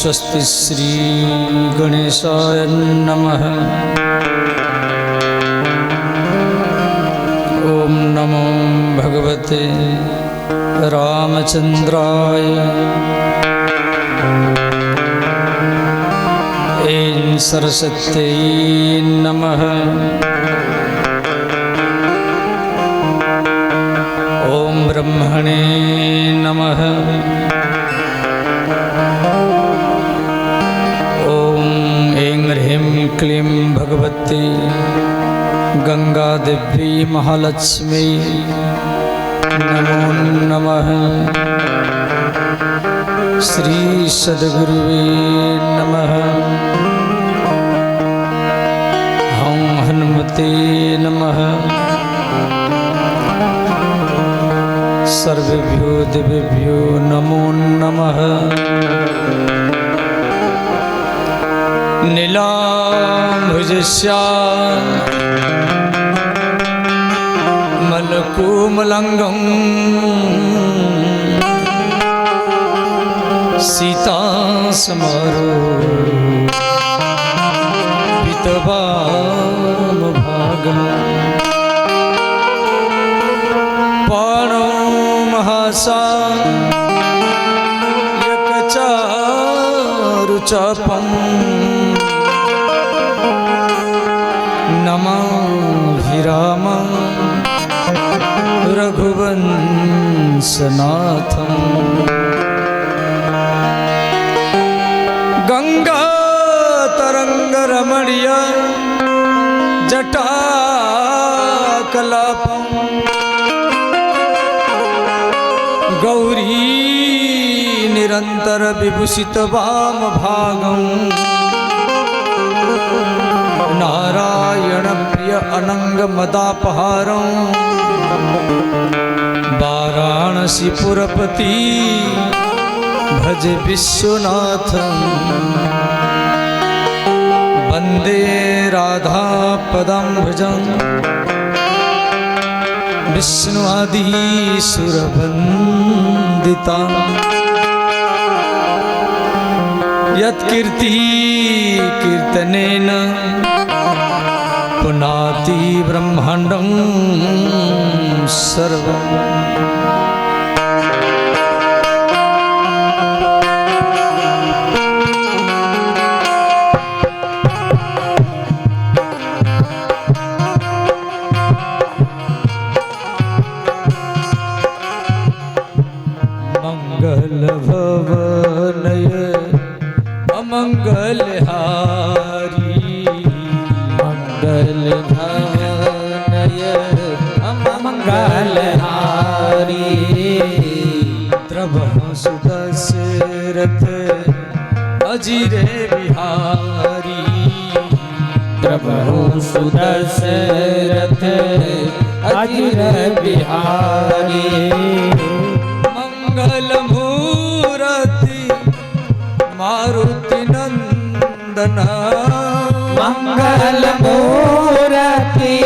स्वस्ति श्री गणेशाय नमः। ओम नमो भगवते रामचंद्राय। ऐं सरस्वत्यै नमः। ओम ब्रह्मणे नमः। ओम ऐं ह्रीं क्लीं भगवती गंगा देवी महालक्ष्मी नमो नमः। श्री सद्गुरुवे नमः। हं हनुमते नमः। सर्वेभ्यो देवेभ्यो नमो नमः। नीलाम्बुजश्यामलकोमलङ्गं सीतासमारोपितवामभागम् बाणो महासायकचारुचापम् नमाभिराम रघुवंशनाथम्। गंगा तरंगरमणीय जटाकलापम् गौरी निरंतर विभूषित वामभागम् नारायण प्रिय अनंग मदापहारं वाराणसी पुरपति भज विश्वनाथं। वंदे राधा पदाम्बुजं विष्णुआदि सुरवंदिता। यत्कीर्ति कीर्तनेन पुनाति ब्रह्मांडं सर्वम्। मंगल भवनय अमंगलहारी मंगल भवनय अमंगलहारी। द्रवः सुदशरथ अजिरे बिहारी। द्रवः सुदशरथ अजिरे बिहारी। मंगल मूर्ति मारुति नंदन। मंगल मूर्ति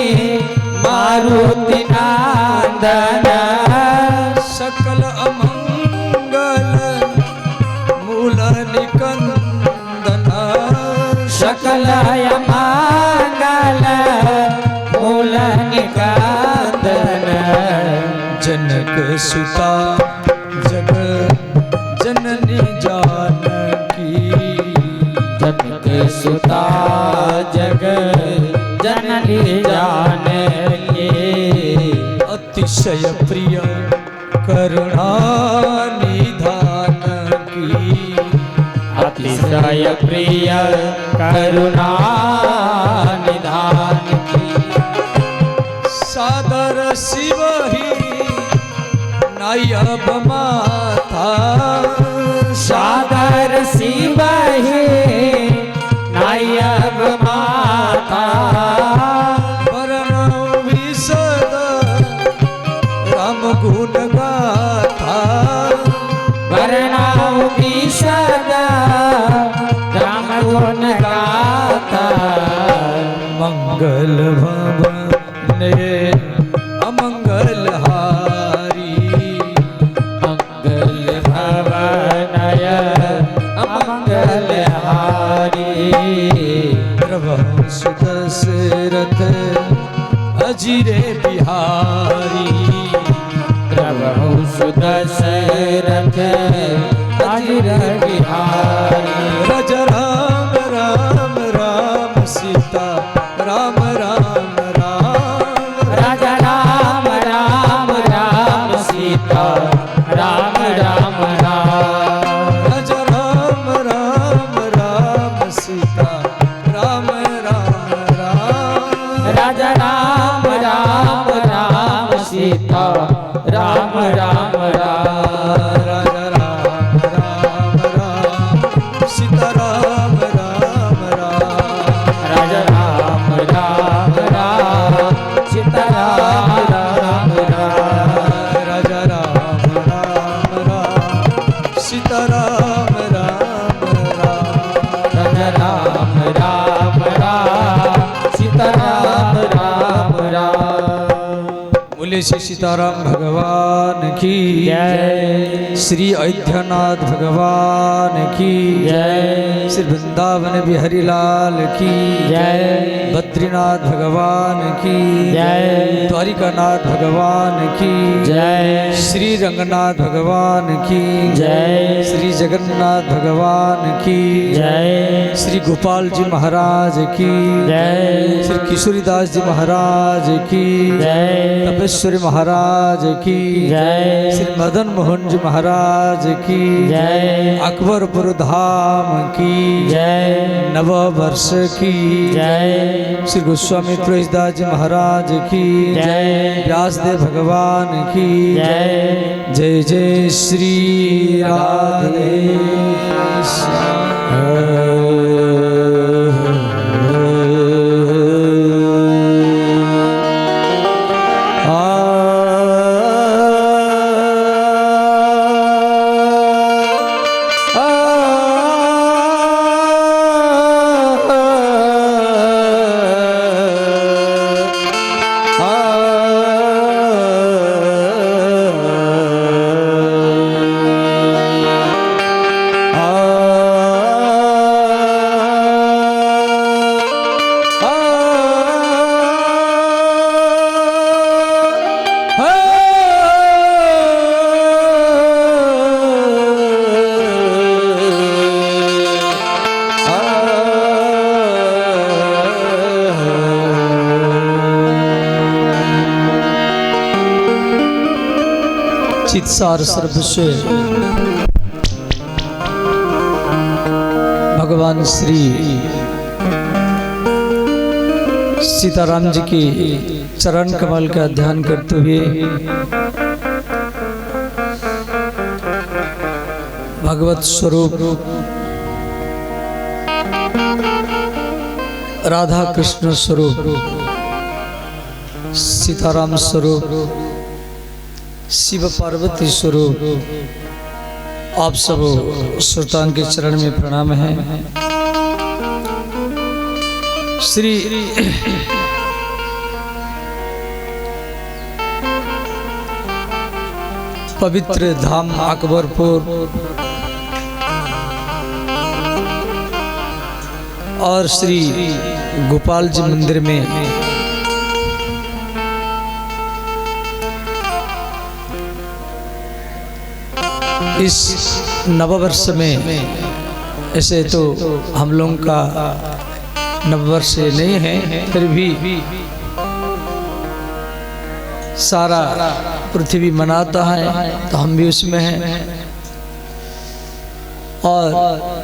मारुति नंदन। सकल अमंगल मूल निकंदन। सकल अमंगल मूल निकंदन। जनक सुता जग जननी जानकी। जनक सुता जग जननी जानकी। अतिशय प्रिय करुणा निधान की। अतिशय प्रिय करुणा निधान की। सादर शिव ही नायब माता। सादर शिव ही नायब माता। वरण विशद राम गुण गाथा। वरण विशद राम गुण गाथा। वंश दशरथ अजिरे बिहारी प्रभु सुदशरथ अजिर बिहारी राजा राम राम राम सीता राम राम राम राजा राम राम राम सीता राम राम राम राजा राम राम राम सीता राम राम राम राजा राम राम राम सीता राम राम राम राजा राम राम राम सीता राम राम राम राजा राम राम राम सीता राम राम राम राजा राम राम राम सीता राम राम राम राजा राम राम राम सीता राम राम राम बोले श्री सीताराम भगवान की जय श्री अयोध्यानाथ भगवान की जय श्री वृंदावन बिहारी लाल की जय बद्रीनाथ भगवान की जय द्वारिकानाथ भगवान की जय श्री रंगनाथ भगवान की जय श्री जगन्नाथ भगवान की जय श्री गोपाल जी महाराज की जय श्री किशोरीदास जी महाराज की जय तपेश्वरी महाराज की जय श्री मदन मोहन जी महाराज की जय अकबरपुर धाम की जय नव वर्ष की जय श्री गोस्वामी तुलसीदास जी महाराज की जय व्यासदेव भगवान की जय जय जय श्री राधे चित्सार सर्वस्व भगवान श्री सीताराम जी के चरण कमल का ध्यान करते हुए भगवत स्वरूप राधा कृष्ण स्वरूप सीताराम स्वरूप शिव पार्वती स्वरूप आप सब श्रोताओं के चरण में प्रणाम है। श्री पवित्र धाम अकबरपुर और श्री गोपाल जी मंदिर में इस नववर्ष में ऐसे तो हम लोगों का नववर्ष नहीं है, फिर भी सारा पृथ्वी मनाता है तो हम भी उसमें हैं। और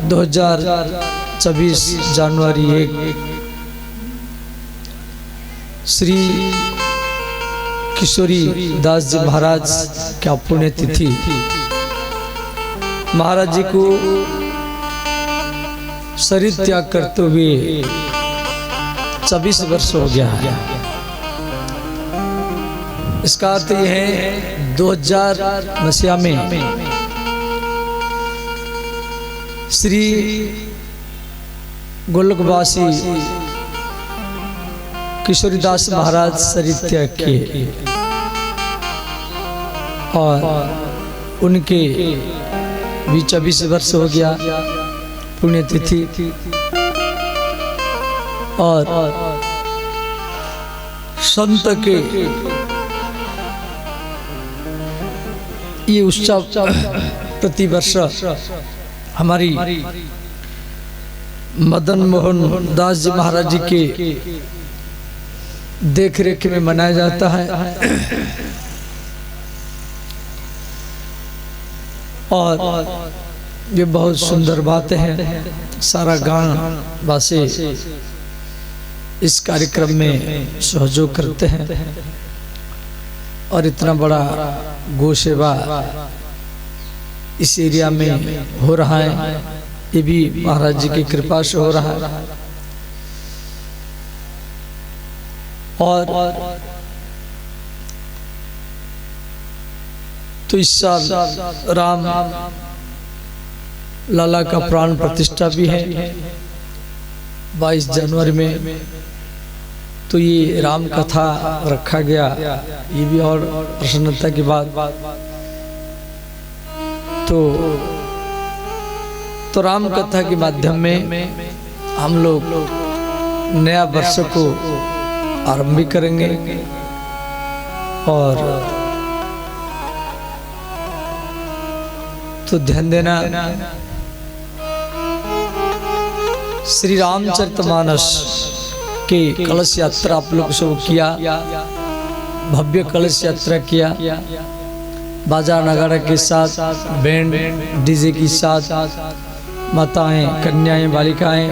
2024 जनवरी 1 श्री किशोरी दास जी महाराज का पुण्यतिथि। महाराज जी को शरीर त्याग करते हुए 24 वर्ष हो गया है। इसका अर्थ यह है 2000 मसीहा में श्री गोलकवासी किशोरीदास महाराज शरीर त्याग किए और उनके भी 24 वर्ष हो गया पुण्यतिथि। और संत के ये उत्सव प्रतिवर्ष हमारी मदन मोहन दास जी महाराज जी के देख रेख में मनाया जाता है। और ये बहुत सुंदर बात है। सारा गांव वासी इस कार्यक्रम में सहयोग करते हैं और इतना बड़ा गौ सेवा इस एरिया में हो रहा है, ये भी महाराज जी की कृपा से हो रहा है। और तो इस साल राम लाला का प्राण प्रतिष्ठा भी है 22 जनवरी में। तो ये राम कथा रखा गया, ये भी और प्रसन्नता की बात। तो राम कथा के माध्यम में हम लोग नया वर्ष को आरंभ करेंगे। और तो ध्यान देना, श्री रामचरितमानस के कलश यात्रा आप लोग सब किया, भव्य कलश यात्रा किया, बाजा नगाड़ा के साथ, बैंड डीजे के साथ, माताएं, कन्याएं, बालिकाएं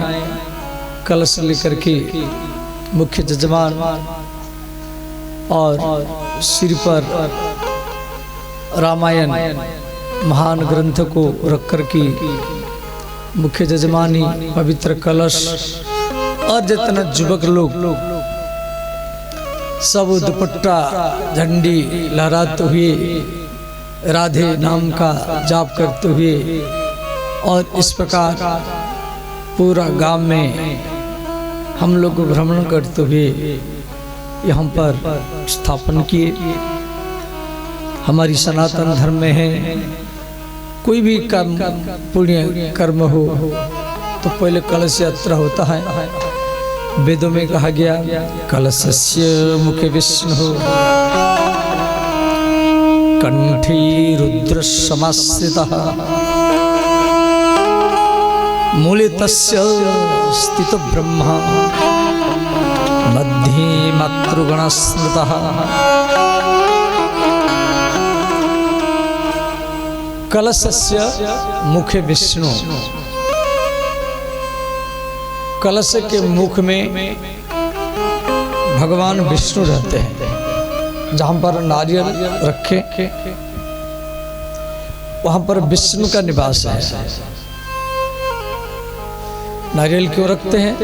कलश लेकर के मुख्य जजमान और सिर पर रामायण महान ग्रंथ को रख कर के मुख्य जजमानी पवित्र कलश और जितना युवक लोग सब दुपट्टा झंडी लहराते हुए राधे नाम का जाप करते हुए और इस प्रकार पूरा गांव में हम लोग भ्रमण करते हुए यहाँ पर स्थापन किए। हमारी सनातन धर्म में है, कोई भी कर्म पुण्य कर्म हो तो पहले कलश यात्रा होता है। वेदों में कहा गया कलशस्य मुखे विष्णु कंठी रुद्र समाश्रितः मूले तस्य स्थितो ब्रह्मा मध्ये मातृगण स्मृतः। कलशस्य मुखे विष्णु, कलश के मुख में भगवान विष्णु रहते हैं। जहां पर नारियल रखे वहां पर विष्णु का निवास है। नारियल क्यों रखते हैं?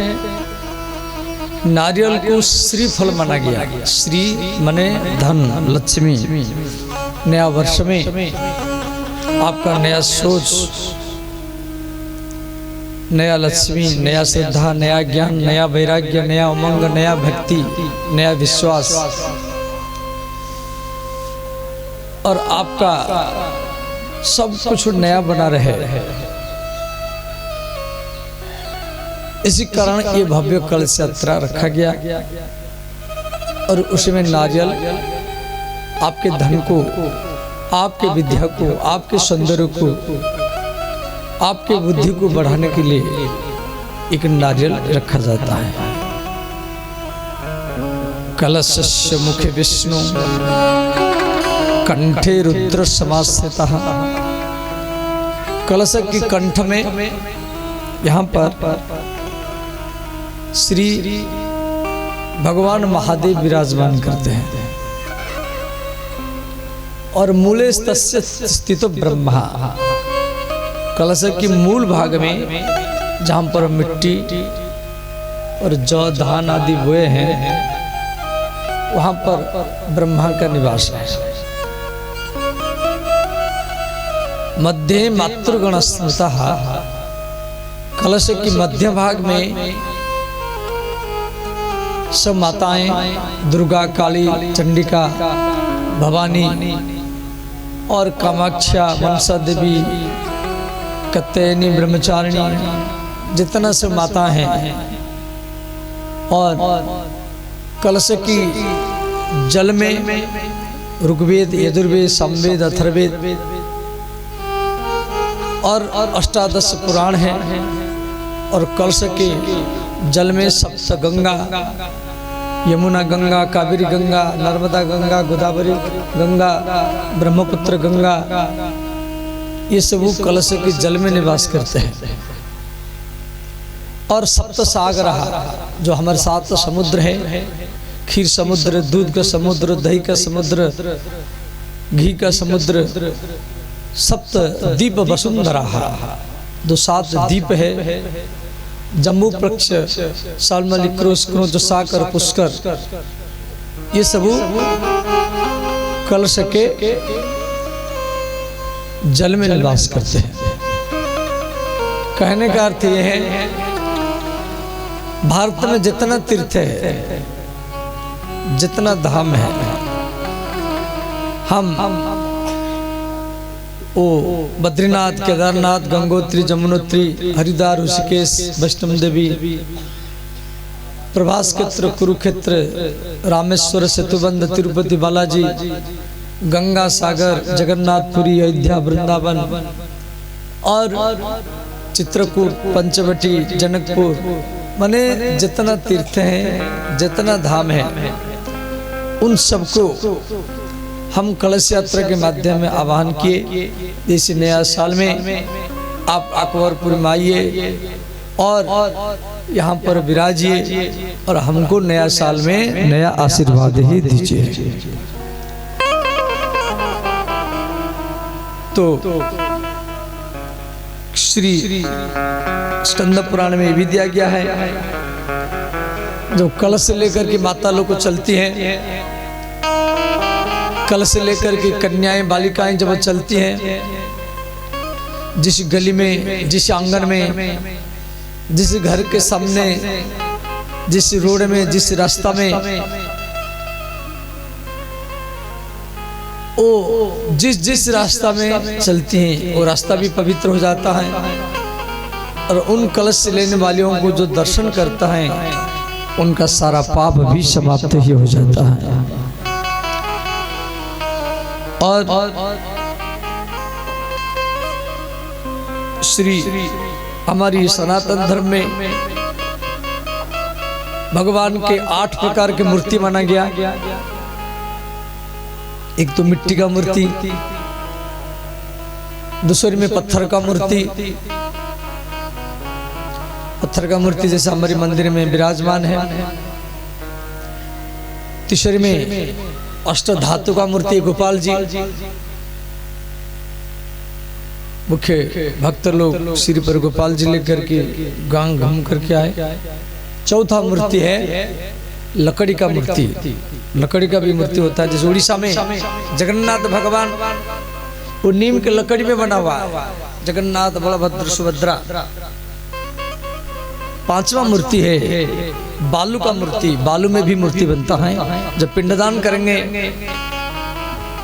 नारियल को श्री फल माना गया। श्री माने धन, लक्ष्मी। नया वर्ष में आपका नया सोच, नया लक्ष्मी, नया श्रद्धा, नया ज्ञान, नया वैराग्य, नया उमंग, नया भक्ति, नया विश्वास और आपका सब कुछ नया बना रहे। इसी कारण ये भव्य कलश यात्रा रखा गया और उसमें नारियल आपके धन को, आपके विद्या को, आपके सौंदर्य को, आपके बुद्धि को बढ़ाने के लिए एक नारियल रखा जाता है। कलशस्य मुखे विष्णु कंठे रुद्र समाश्रितः। कलश की कंठ में यहाँ पर श्री भगवान महादेव विराजमान करते हैं और मूले तस्य स्थितो ब्रह्मा। कलश की मूल भाग में जहां पर मिट्टी और जौ धान आदि बोए हैं वहां पर ब्रह्मा का निवास है। मध्य मातृगण स्मृतः। कलश की मध्य भाग में सब माताएं दुर्गा, काली, चंडिका, भवानी और कामाक्षा, मनसा देवी, कत्यायनी, ब्रह्मचारिणी, जितना सब माता हैं और कलश की जल में ऋग्वेद, यजुर्वेद, सामवेद, अथर्ववेद और अष्टादश पुराण हैं। और कलश के जल में सप्त गंगा, यमुना गंगा, कावेरी गंगा, नर्मदा गंगा, गोदावरी गंगा, ब्रह्मपुत्र गंगा, ये सब कलश के जल में निवास करते हैं। और सप्त सागर जो हमारे सात समुद्र है, खीर समुद्र, दूध का समुद्र, दही का समुद्र, घी का समुद्र, सप्त दीप वसुंधरा, जो 7 दीप है, जम्बू पक्ष, सालमली, क्रोश, क्रोध, साकर, पुष्कर, ये सब कलश के जल में निवास करते हैं। कहने का अर्थ यह है, भारत में जितना तीर्थ है, जितना धाम है, हम ओ बद्रीनाथ, केदारनाथ, गंगोत्री, जमुनोत्री, हरिद्वार, ऋषिकेश, वैष्णो देवी, प्रभास क्षेत्र, कुरुक्षेत्र, रामेश्वर, सेतुबंध, तिरुपति बालाजी, गंगा सागर, जगन्नाथपुरी, अयोध्या, वृंदावन और चित्रकूट, पंचवटी, जनकपुर, माने जितना तीर्थ हैं, जितना धाम है, उन सबको हम कलश यात्रा के माध्यम में आह्वान किए। जैसे नया साल में आप अकबरपुर में आइए और यहाँ पर विराजिए और हमको नया साल में नया आशीर्वाद ही दीजिए। तो श्री स्कंद पुराण में भी दिया गया है, जो कलश से लेकर के माता लोग को चलती हैं, कलश से लेकर के कन्याएं, बालिकाएं जब चलती हैं, जिस गली में, जिस आंगन में, जिस घर के सामने, जिस रोड में, जिस रास्ता में, ओ जिस रास्ता में चलती हैं, वो रास्ता भी पवित्र हो जाता है। और उन कलश से लेने वालों को जो दर्शन करता है, उनका सारा पाप भी समाप्त ही हो जाता है। और श्री हमारी सनातन धर्म में भगवान के 8 प्रकार की मूर्ति माना गया। एक तो मिट्टी का मूर्ति, दूसरी में पत्थर का मूर्ति, पत्थर का मूर्ति जैसे हमारे मंदिर में विराजमान है। तीसरी में अष्ट धातु का मूर्ति गोपाल जी, मुख्य भक्त लोग सिर पर गोपाल जी लेकर के गांव घूम करके आए। चौथा मूर्ति है लकड़ी का मूर्ति, लकड़ी का भी मूर्ति होता है। जैसे उड़ीसा में जगन्नाथ भगवान वो नीम के लकड़ी में बना हुआ, जगन्नाथ, बलभद्र, सुभद्रा। पांचवा मूर्ति है बालू का मूर्ति, बालू में भी मूर्ति बनता है। जब पिंडदान करेंगे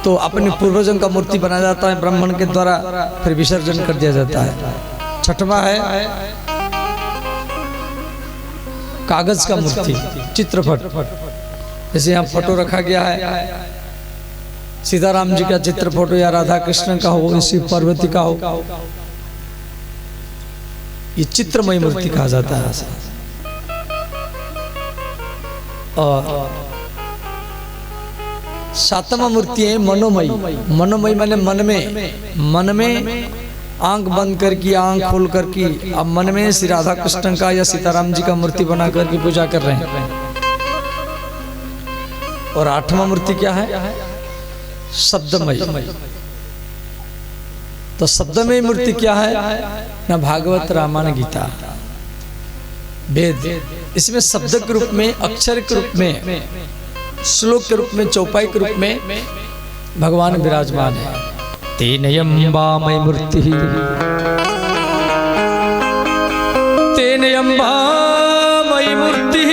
तो अपने पूर्वजों का मूर्ति बनाया जाता है ब्राह्मण के द्वारा, फिर विसर्जन कर दिया जाता है। छठवां है कागज का मूर्ति, चित्रपट। जैसे यहाँ फोटो रखा गया है, सीताराम जी का चित्र फोटो या राधा कृष्ण का हो, शिव पार्वती का हो, ये चित्रमय मूर्ति कहा जाता है। और सातवां मूर्ति है मनोमयी। मनोमयी माने मन में आंख बंद करके, आंख खोल करके, अब मन में श्री राधा कृष्ण का या सीताराम जी का मूर्ति बना करके पूजा कर रहे हैं। और आठवां मूर्ति क्या है? शब्दमयी। तो शब्दमयी मूर्ति क्या है? ना भागवत, रामायण, गीता, वेद। इसमें शब्द के रूप में, अक्षर के रूप में, श्लोक के रूप में, चौपाई के रूप में भगवान विराजमान है। तेनयंबामयी मूर्ति, तेनयंबामयी मूर्ति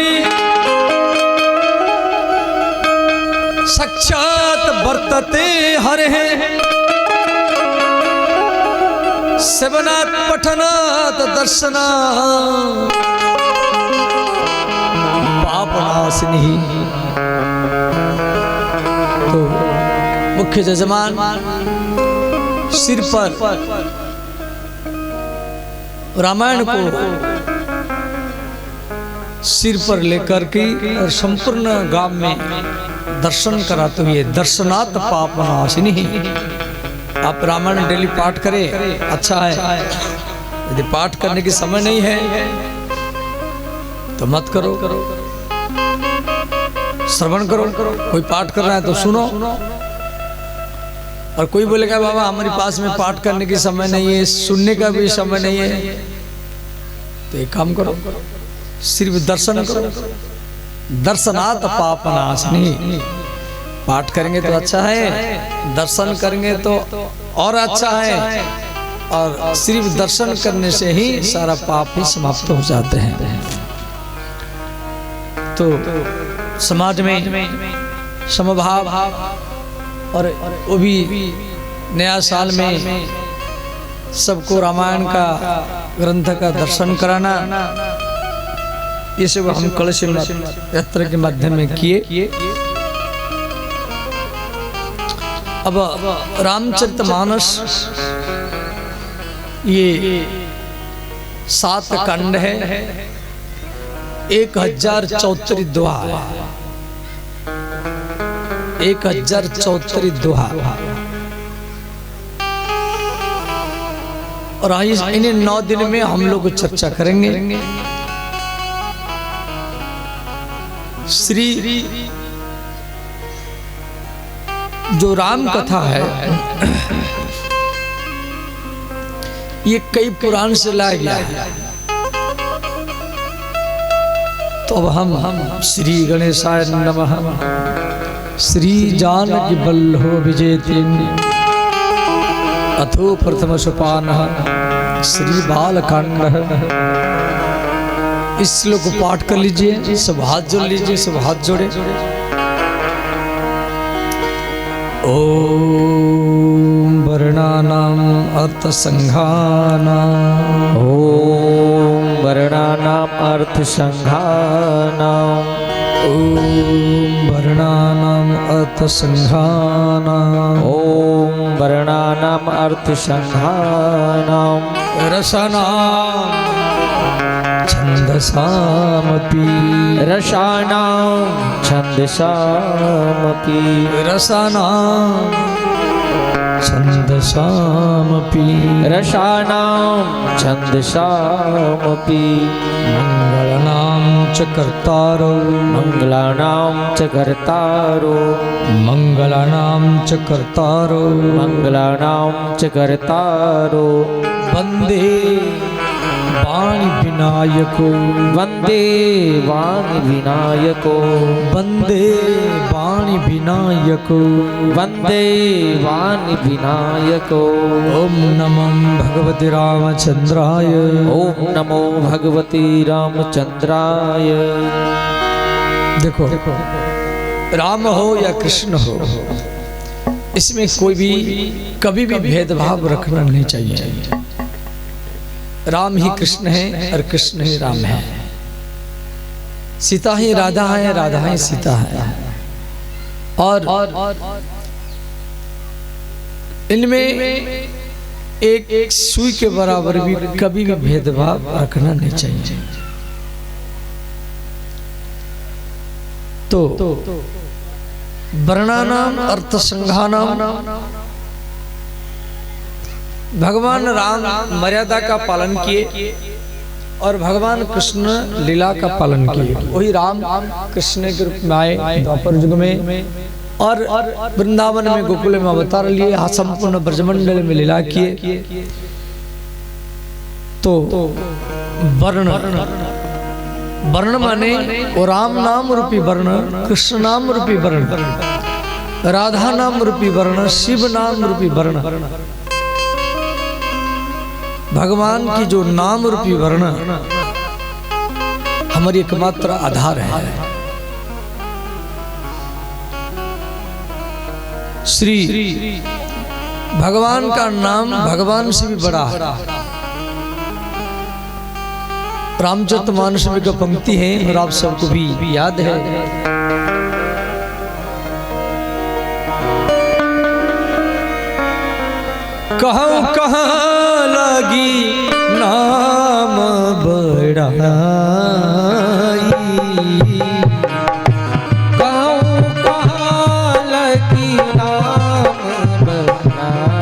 साक्षात् वर्तते हरेः सेवनात् पठनात् दर्शनात् पापनाशिनी। तो मुख्य जजमान सिर पर रामायण को सिर पर लेकर के और संपूर्ण गांव में दर्शन कराते हुए दर्शनात् पापनाशिनी। आप रामायण डेली पाठ करें, अच्छा है। यदि पाठ करने की समय नहीं है तो मत करो, श्रवण करो। कोई पाठ कर रहा है तो सुनो। और कोई बोलेगा बाबा हमारे पास में पाठ करने की समय नहीं है, सुनने का भी समय नहीं है, तो एक काम करो, सिर्फ दर्शन करो। दर्शनात् पापनाशिनी। पाठ करेंगे तो अच्छा है, दर्शन करेंगे तो और अच्छा है। और सिर्फ दर्शन करने से ही सारा पाप ही समाप्त हो जाते हैं। तो समाज में समभाव, और वो भी नया साल में सबको रामायण का ग्रंथ का दर्शन कराना, ये सब हम कलश यात्रा के माध्यम में किए। अब रामचरितमानस ये 7 खंड है, 1074 दोहा, 1074 दोहा। और इन्हें 9 दिन में हम लोग चर्चा करेंगे। श्री जो राम कथा है ये कई पुराण से लाया गया है। तो अब हम श्री गणेशाय नमः, श्री जानकी वल्लभ विजयते, अथो प्रथम सोपान श्री बालकांड। इस श्लोक को पाठ कर लीजिए, सब हाथ जोड़ लीजिए, सब हाथ जोड़े। ओम वर्णानाम अर्थसंघानाम, ओम वर्णानाम अर्थसंघानाम, ओम वर्णानाम अर्थसंघानाम, ओम वर्णानाम अर्थसंघानाम, रसनाम छंदसामपि, रसानां छंदसामपि, रसनाम छंदसामपि, रसानां छंदसामपि, मंगलानां च कर्तारो, मंगलानां च कर्तारो, मंगलानां च कर्तारो, मंगलानां च कर्तारो, वंदे वाणी विनायको, वंदे वाणी विनायको, वंदे वाणी विनायको, वंदे वाणी विनायको। ओम नमो भगवते रामचंद्राय, ओम नमो भगवते रामचंद्राय। देखो राम हो या कृष्ण हो, इसमें कोई भी कभी भी भेदभाव रखना नहीं चाहिए। राम ही कृष्ण है और कृष्ण ही राम है। सीता ही राधा है, राधा ही सीता है। और इनमें एक सुई के बराबर भी कभी भी भेदभाव रखना नहीं चाहिए। तो वर्णानाम अर्थसंघानाम, भगवान राम मर्यादा का पालन किए और भगवान कृष्ण लीला का पालन किए। वही राम कृष्ण के रूप में आए द्वापर युग में, और वृंदावन में गोकुल में अवतार लिए, संपूर्ण ब्रजमंडल में लीला किए। तो वर्ण, वर्ण माने वो राम नाम रूपी वर्ण, कृष्ण नाम रूपी वर्ण, राधा नाम रूपी वर्ण, शिव नाम रूपी वर्ण, भगवान की जो नाम रूपी वर्ण हमारी एकमात्र आधार है। श्री भगवान का नाम भगवान से भी बड़ा है। रामचरितमानस में का पंक्ति है और आप सबको भी याद है। कहूँ कहाँ लगी नाम बड़ाई, कहूँ कहाँ लगी नाम बड़ाई।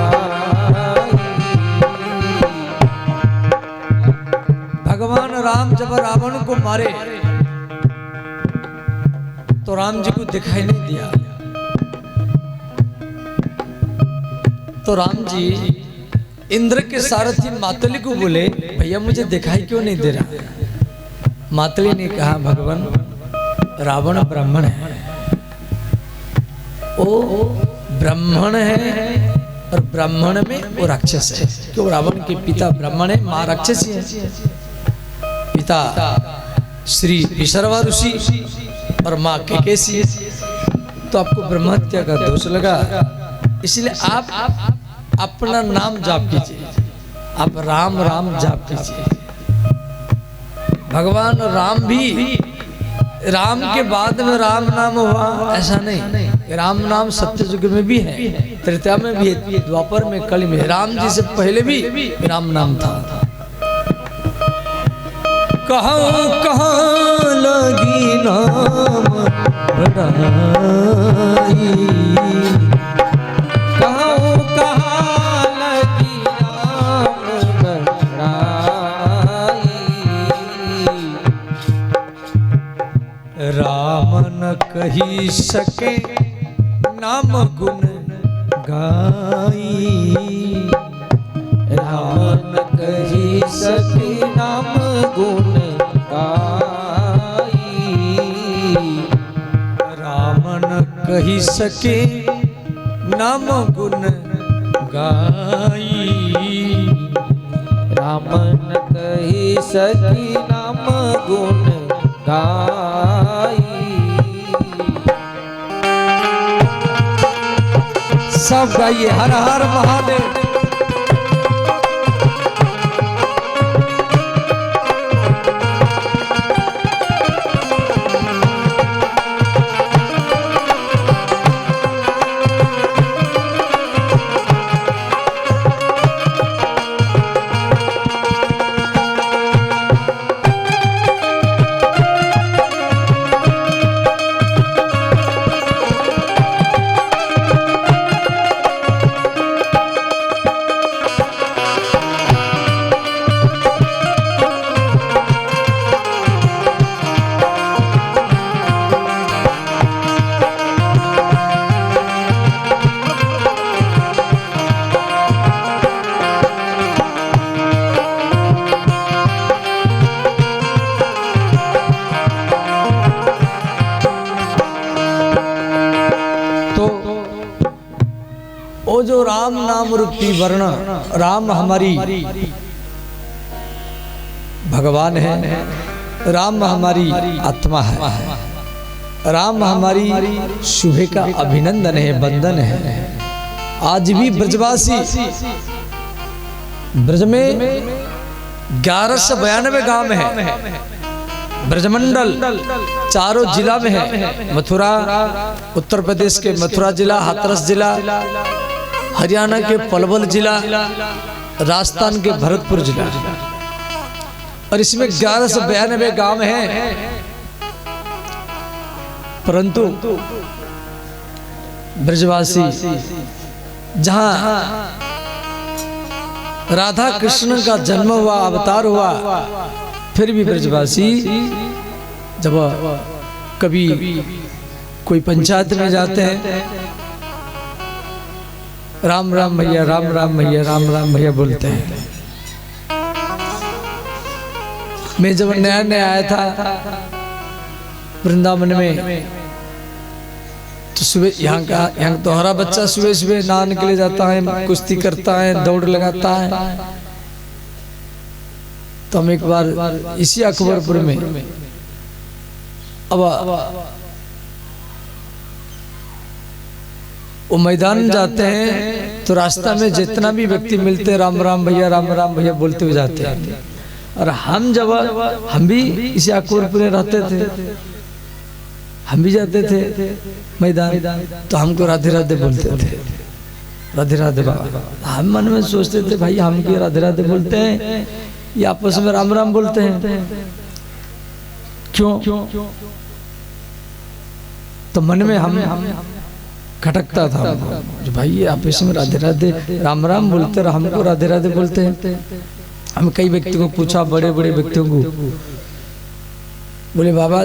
भगवान राम जब रावण को मारे तो राम जी को दिखाई नहीं दिया। तो राम जी इंद्र के सारथी मातली को बोले, भैया मुझे दिखाई क्यों नहीं दे रहा। मातली ने कहा, भगवान रावण ब्राह्मण है, वो ब्राह्मण है और ब्राह्मण में वो राक्षस है। क्यों? रावण के पिता ब्राह्मण है, माँ राक्षसी है। पिता श्री विशर्वा ऋषि और माँ केकेसी है। तो आपको ब्रह्महत्या का दोष लगा, इसलिए आप अपना नाम जाप कीजिए, आप राम राम जाप कीजिए। भगवान राम भी राम के बाद में राम नाम हुआ ऐसा नहीं, राम नाम सत्य युग में भी है, त्रेता में भी है, द्वापर में, कलि में। राम जी से पहले भी राम नाम था। कहाँ कहाँ लगी नाम बड़ाई, कहूँ कहाँ लगी नाम बड़ाई। राम न कही सके नाम गुण गाई, राम न कही सके नाम गुण गाई। राम न कही सके नाम गुण गाई, राम न कही सके नाम गुण गाई। सब गाइए हर हर महादेव। वो जो राम नाम रूपी वर्ण, राम हमारी भगवान है, राम हमारी आत्मा है, राम हमारी शुभ का अभिनंदन है, बंधन है। आज भी ब्रजवासी ब्रज में 1192 गांव में है, ब्रजमंडल चारों जिला में है। मथुरा, उत्तर प्रदेश के मथुरा जिला, हाथरस जिला, हरियाणा के पलवल जिला, राजस्थान के भरतपुर जिला, और इसमें 1192 गांव हैं। परंतु ब्रजवासी जहां राधा कृष्ण का जन्म हुआ, अवतार हुआ, फिर भी ब्रजवासी जब कभी कोई पंचायत में जाते हैं, राम राम भैया, राम राम भैया, राम राम भैया बोलते हैं। मैं जब नया नया आया था वृंदावन में, तो सुबह यहाँ तो हरा बच्चा सुबह सुबह नहाने के लिए जाता है, कुश्ती करता है, दौड़ लगाता है। तो हम एक बार इसी अकबरपुर में अब वो मैदान जाते हैं, तो रास्ता में जितना भी व्यक्ति मिलते हैं, राम राम भैया, राम राम भैया बोलते हुए जाते हैं। और हम भी इसी अकबरपुर में रहते थे, हम भी जाते थे मैदान, तो हमको राधे राधे बोलते थे, राधे राधे बाबा। हम मन में सोचते थे भाई हम क्यों राधे राधे बोलते हैं, ये आपस में राम राम बोलते हैं क्यों? तो मन में हम खटकता था जो भाई ये आपस में राधे राधे राम राम बोलते और हमको राधे राधे बोलते हैं। हम कई व्यक्तियों को पूछा, बड़े बड़े व्यक्तियों को, बोले बाबा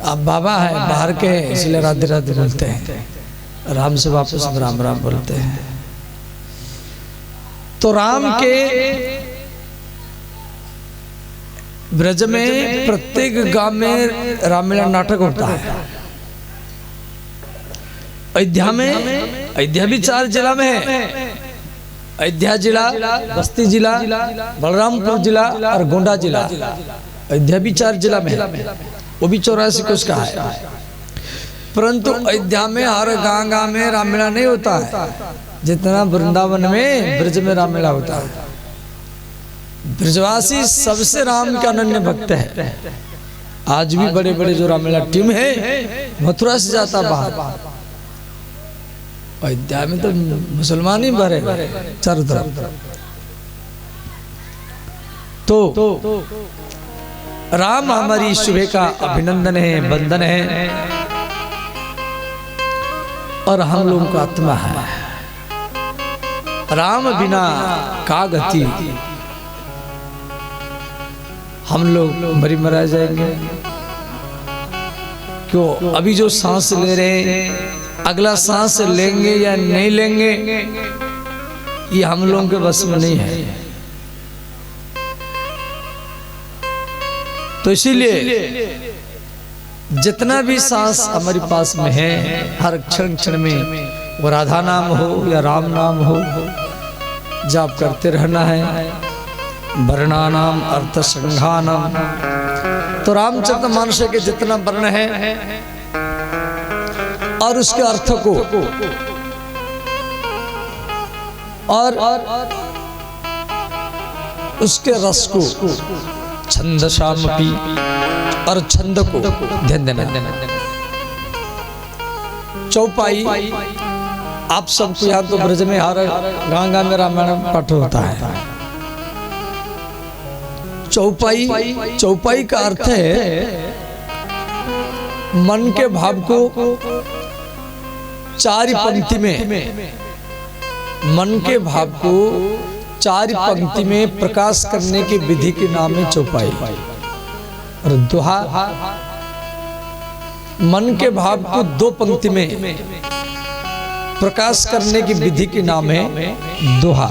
आप बाबा है बाहर के इसलिए राधे राधे बोलते हैं, राम से वापस राम राम बोलते हैं। तो राम के ब्रज में प्रत्येक गांव में रामलीला नाटक होता है। अयोध्या में, अयोध्या भी 4 जिला में है, अयोध्या जिला, बस्ती जिला, बलरामपुर जिला और गोंडा जिला। अयोध्या भी 4 जिला में है, वो भी 84 कोस का है। परंतु अयोध्या में हर गांव में रामलीला नहीं होता है जितना वृंदावन में ब्रज में रामलीला होता है। ब्रजवासी सबसे राम के अनन्य भक्त है। आज भी बड़े बड़े जो रामलीला टीम है मथुरा से जाता बाहर, अयोध्या में तो मुसलमान ही भरे चारों तरफ। तो राम हमारी शुभ का अभिनंदन है, बंधन है, और हम लोगों का आत्मा है। राम बिना का गति, हम लोग मरी मरा जाएंगे। क्यों? अभी जो सांस ले रहे हैं, अगला सांस लेंगे या नहीं लेंगे ये हम लोगों के बस में नहीं है। तो इसीलिए जितना भी सांस हमारे पास में है, हर क्षण क्षण में वो राधा नाम हो या राम नाम हो, जाप करते रहना है। वर्णानाम अर्थ संघानाम, तो रामचरितमानस के जितना वर्ण है और उसके अर्थ को और उसके रस को, छंद शामपी, और छंद को ध्यान देना। चौपाई आप सबको यहाँ तो ब्रज में हर गांव गांव में रामायण पाठ होता है। चौपाई, चौपाई का अर्थ है मन के भाव को 4 पंक्ति में, मन के भाव को 4 पंक्ति में प्रकाश करने की विधि के नाम है चौपाई। और दोहा, मन के भाव को 2 पंक्ति में प्रकाश करने की विधि के नाम है दोहा।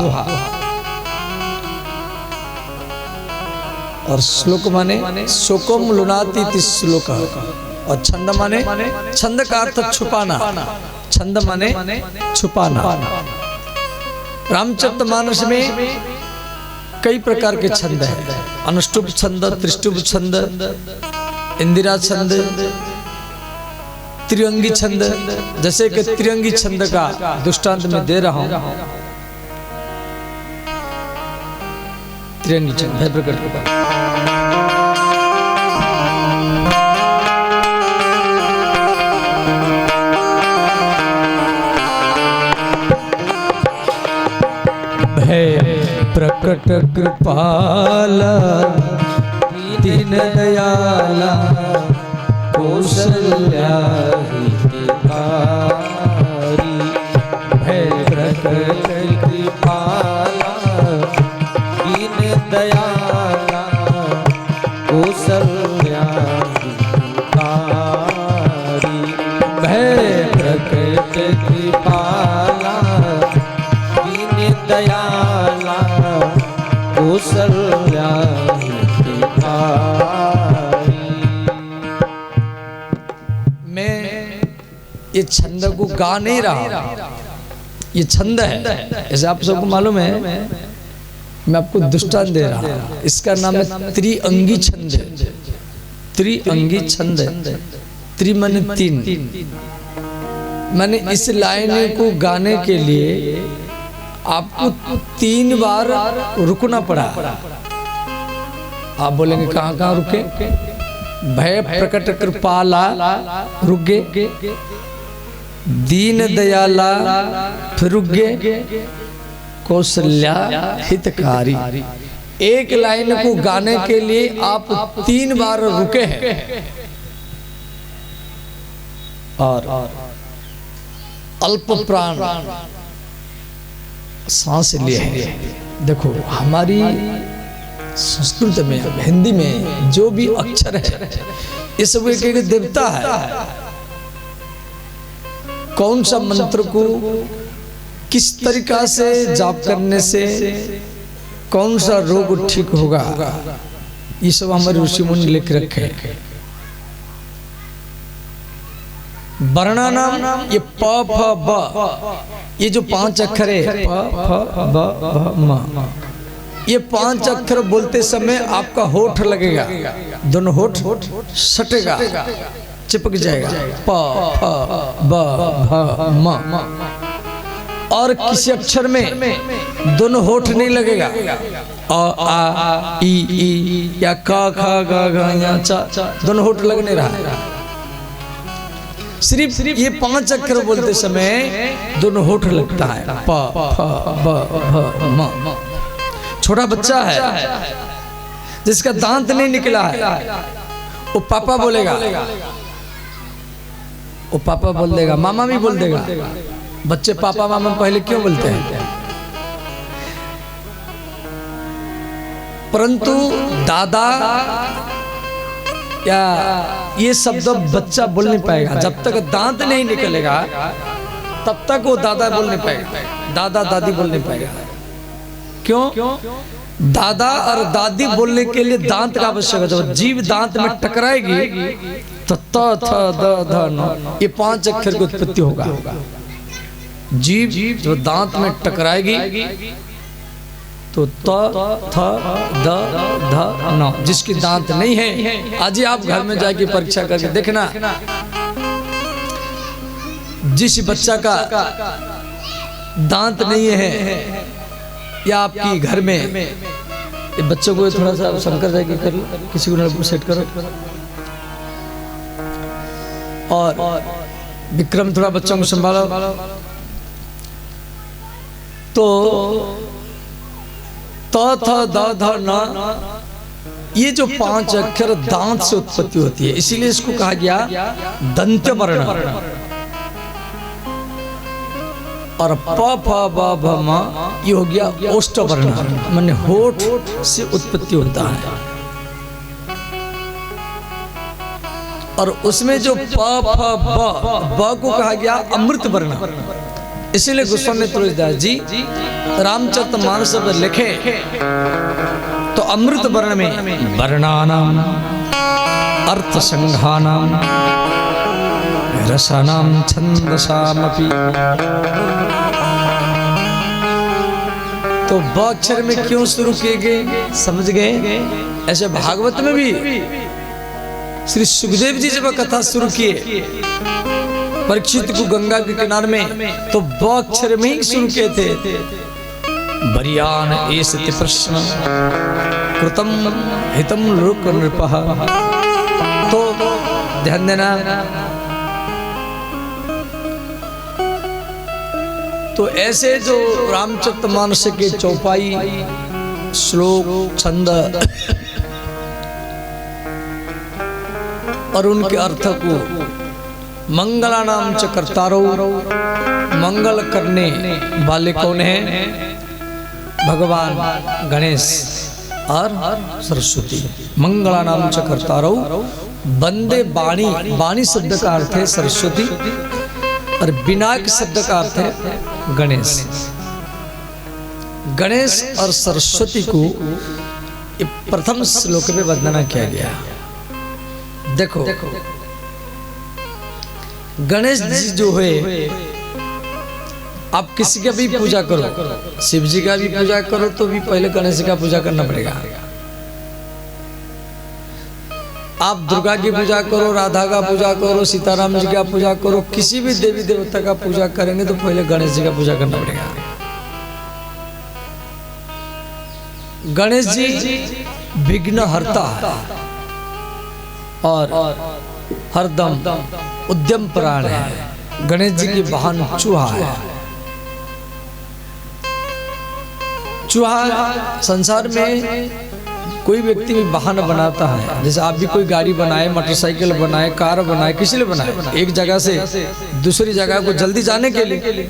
और श्लोक माने शोकम लुनाती श्लोक, और छंद माने, छंद का अर्थ छुपाना, छंद माने छुपाना। रामचरितमानस में कई प्रकार के छंद है, अनुष्टुप छंद, त्रिष्टुप छंद, इंदिरा छंद, त्रिअंगी छंद। जैसे कि त्रिअंगी छंद का दृष्टांत में दे रहा हूं। त्रिअंगी छंद है प्रकट होगा। प्रकट कृपाला दीन दयाला कौशल्या हितकारी, है प्रकट कृपाला दीन दयाला कौशल्या हितकारी, है प्रकट कृपाला दीन दयाला कौशल्या हितकारी। मैं ये छंद को गा नहीं रहा, ये छंद है। ऐसे आप सबको मालूम है, मैं आपको दृष्टांत दे रहा हूं। इसका नाम है त्रिअंगी छंद। त्रिअंगी छंद, त्रि माने 3। मैंने इस लाइन को गाने के लिए आपको 3 बार रुकना पड़ा। आप बोलेंगे कहाँ कहाँ रुके? भय प्रकट कृपाला रुक गए, दीन दयाला फिर रुक गए, कौशल्या हितकारी। एक लाइन को गाने के लिए आप 3 बार रुके हैं और अल्प प्राण सांस लिए हैं। देखो हमारी संस्कृत में, हिंदी में जो भी अक्षर है ये सब एक देवता है। कौन सा मंत्र को किस तरीका से जाप करने से कौन सा रोग ठीक होगा, ये सब हमारे ऋषि मुनि लिख रखे हैं। वर्णा नाम ये प फ ब, ये जो 5 अक्षर है प फ ब भ म, ये 5 अक्षर बोलते समय आपका होठ लगेगा, दोनों होठ सटेगा, चिपक जाएगा, प फ ब भ म। और किसी अक्षर में दोनों होठ नहीं लगेगा, अ आ ई या क ख ग घ या च, दोनों होठ लग नहीं रहा। सिर्फ ये 5 अक्षर बोलते समय दोनों होठ लगता है, प फ ब भ म। छोटा बच्चा है जिसका दांत नहीं निकला है, वो पापा बोलेगा, वो पापा बोल देगा, मामा भी बोल देगा। बच्चे पापा मामा पहले क्यों बोलते हैं? परंतु दादा या ये शब्द बच्चा बोल नहीं पाएगा। जब तक दांत नहीं निकलेगा तब तक वो दादा बोल नहीं पाएगा, दादा दादी बोल नहीं पाएगा। क्यों? दादा और दादी बोलने के लिए दांत का आवश्यक है। जब जीभ दांत में टकराएगी तो त थ द ध न, ये 5 अक्षर की उत्पत्ति होगा। जीभ जो दांत में टकराएगी तो त थ द ध न। जिसकी दांत नहीं है, आज ही आप घर में जाके परीक्षा करके देखना, जिस बच्चा का दांत नहीं है या आपकी घर में, ये बच्चों को थोड़ा सा शंकर जाके कर लो, किसी को नलपुर सेट करो, और विक्रम थोड़ा बच्चों को संभालो। तो त थ द ध न, ये जो 5 अक्षर दांत से उत्पत्ति होती है, इसीलिए इसको कहा गया दंत्य वर्ण। और प फ ब भ म ये हो गया ओष्ठ वर्ण, माने होठ से उत्पत्ति होता है। और उसमें जो प फ ब को कहा गया अमृत वर्ण। इसीलिए गोस्वामी तुलसीदास जी रामचरितमानस में लिखे तो अमृत वर्ण में वर्णानाम अर्थ संघानाम रसानाम छंदसामपि। तो ब अक्षर में क्यों शुरू किए गए, समझ गए? ऐसे भागवत में भी श्री सुखदेव जी जब कथा शुरू किए परीक्षित को गंगा के किनारे में, तो ब अक्षर में ही शुरू किए थे। बरियान एसति प्रश्न कृतम हितम लोक नृपः। तो ध्यान देना, तो ऐसे जो रामचरितमानस के चौपाई श्लोक छंद और उनके अर्थ को मंगला नाम च कर्तारो, मंगल करने वाले कौन हैं? भगवान गणेश और सरस्वती। मंगला नाम च कर्तारो बंदे वाणी, वाणी शब्द का अर्थ है सरस्वती और विनायक शब्द का अर्थ है गणेश। गणेश और सरस्वती को प्रथम श्लोक में वंदना किया गया। देखो गणेश जी जो है, आप किसी का भी पूजा करो, शिव जी का भी पूजा करो तो भी पहले गणेश जी का पूजा करना पड़ेगा। आप दुर्गा की पूजा करो, राधा का पूजा करो, सीताराम जी का पूजा करो, किसी भी देवी देवता का पूजा करेंगे तो पहले गणेश जी का पूजा करना पड़ेगा। गणेश जी विघ्न हरता है और हरदम उद्यम प्राण है। गणेश जी की वाहन चूहा है। चूहा संसार में कोई व्यक्ति भी वाहन बनाता है, जैसे आप भी कोई गाड़ी बनाए, मोटरसाइकिल बनाए, कार बनाए, किसी लिए बनाए, एक जगह से दूसरी जगह को जल्दी जाने के लिए।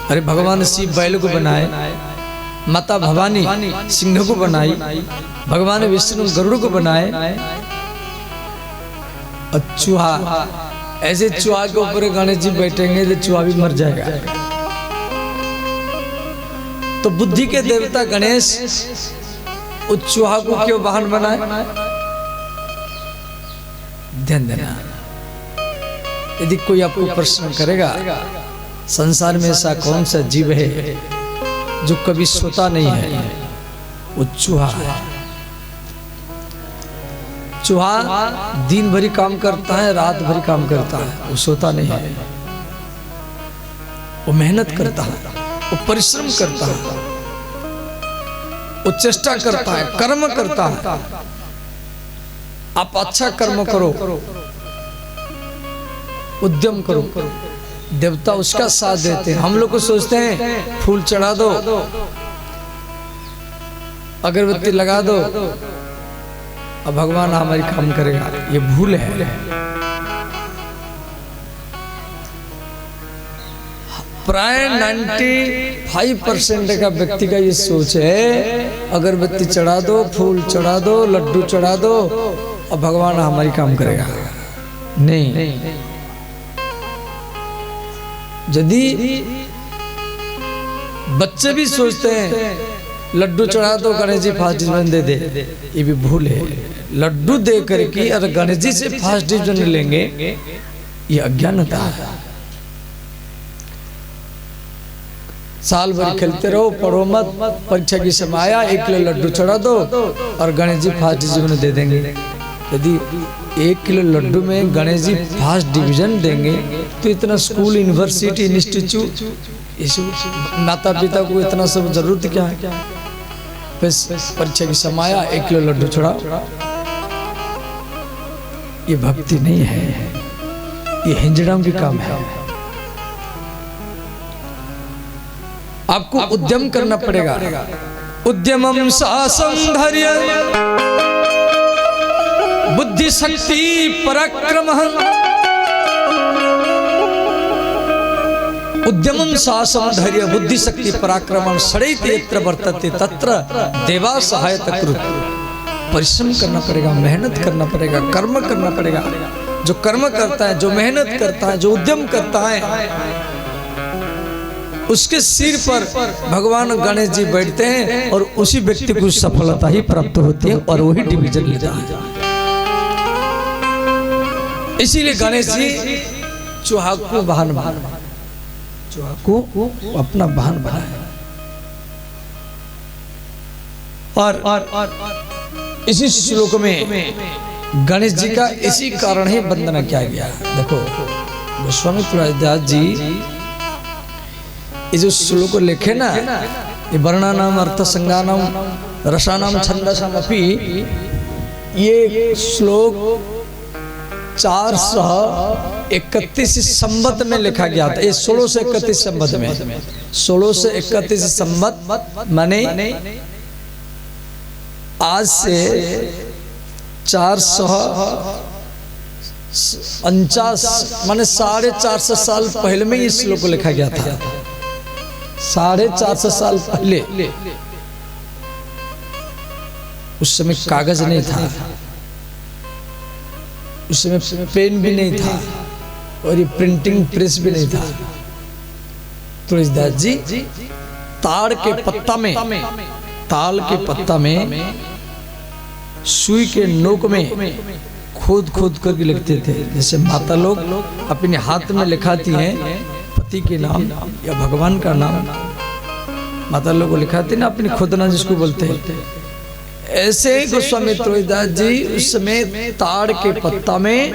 अरे भगवान शिव बैल को बनाए, माता भवानी सिंह को बनाई, भगवान विष्णु गरुड़ को बनाए, और चूहा, ऐसे चूहा के ऊपर गणेश जी बैठेंगे तो चूहा भी मर जाएगा। तो बुद्धि के देवता गणेश उस चूहा को क्यों वाहन बनाए? ध्यान देना। यदि कोई आपको प्रश्न करेगा संसार में ऐसा कौन सा जीव है जो कभी सोता नहीं है, वो चूहा है। चूहा दिन भरी काम करता है, रात भरी काम करता है, वो सोता नहीं है। वो मेहनत करता है, वो परिश्रम करता है, वो चेष्टा करता है, कर्म करता है। आप अच्छा कर्म करो, उद्यम करो, देवता उसका साथ देते हैं। हम लोग को सोचते हैं फूल चढ़ा दो, अगरबत्ती लगा दो, अब भगवान हमारी काम करेगा। ये भूल है। प्राय 95% का व्यक्ति का ये सोच है, अगरबत्ती चढ़ा दो, फूल चढ़ा दो, लड्डू चढ़ा दो, अब भगवान हमारी काम करेगा। नहीं, यदि बच्चे भी सोचते हैं लड्डू चढ़ा दो, गणेश जी फर्स्ट डिवीजन दे दे, ये भी भूल है। लड्डू दे करके अगर गणेश जी से फर्स्ट डिवीजन लेंगे, ये अज्ञानता है। साल भर खेलते रहो, पढ़ो मत, परीक्षा की समय आया 1 किलो लड्डू चढ़ा दो और गणेश जी फर्स्ट डिवीजन दे देंगे। यदि 1 किलो लड्डू में गणेश जी फर्स्ट डिवीजन देंगे तो इतना स्कूल, यूनिवर्सिटी, इंस्टीट्यूट, माता पिता को इतना सब जरूरत क्या है? बस परीक्षा की समय आया 1 किलो लड्डू चढ़ाओ। ये भक्ति नहीं है, ये हिंजड़ाम की काम है। आपको उद्यम करना पड़ेगा। उद्यमम साहसम धैर्य बुद्धि शक्ति पराक्रम। उद्यमम साहसम धैर्य बुद्धि शक्ति पराक्रम षडयति यत्र वर्तते तत्र देवा सहायता कृत। परिश्रम करना पड़ेगा, मेहनत करना पड़ेगा, कर्म करना पड़ेगा। जो कर्म करता है, जो मेहनत करता है, जो उद्यम करता है, उसके सिर पर भगवान गणेश जी बैठते हैं और उसी व्यक्ति को सफलता ही प्राप्त होती है और वही डिवीजन लेता है। इसीलिए गणेश जी चूहा को वाहन बनाया, चूहा को अपना वाहन बनाया। और इसी श्लोक में गणेश जी का इसी कारण ही वंदना किया गया। देखो गोस्वामी तुलसीदास जी ये जो श्लोक लिखे ना, ये वर्णानाम अर्थ संज्ञानाम रसानाम छंदसाम अपि, ये श्लोक 431 संवत में लिखा गया था। ये 1631 संवत में, 1631 संवत माने आज से 449 माने 450 साल पहले में ये श्लोक लिखा गया था। 450 साल पहले। उस समय कागज नहीं था, उस समय पेन भी नहीं था और ये प्रिंटिंग प्रेस भी नहीं था। तुलसीदास जी ताड़ के पत्ता में, ताल के पत्ता में सुई के नोक में खोद खोद करके लिखते थे। जैसे माता लोग अपने हाथ में लिखाती हैं पति के नाम या भगवान का नाम, माता लोग को लिखाते ना अपनी खुदना जिसको बोलते हैं। ऐसे गोस्वामी तुलसीदास जी उस समय ताड़ के पत्ता में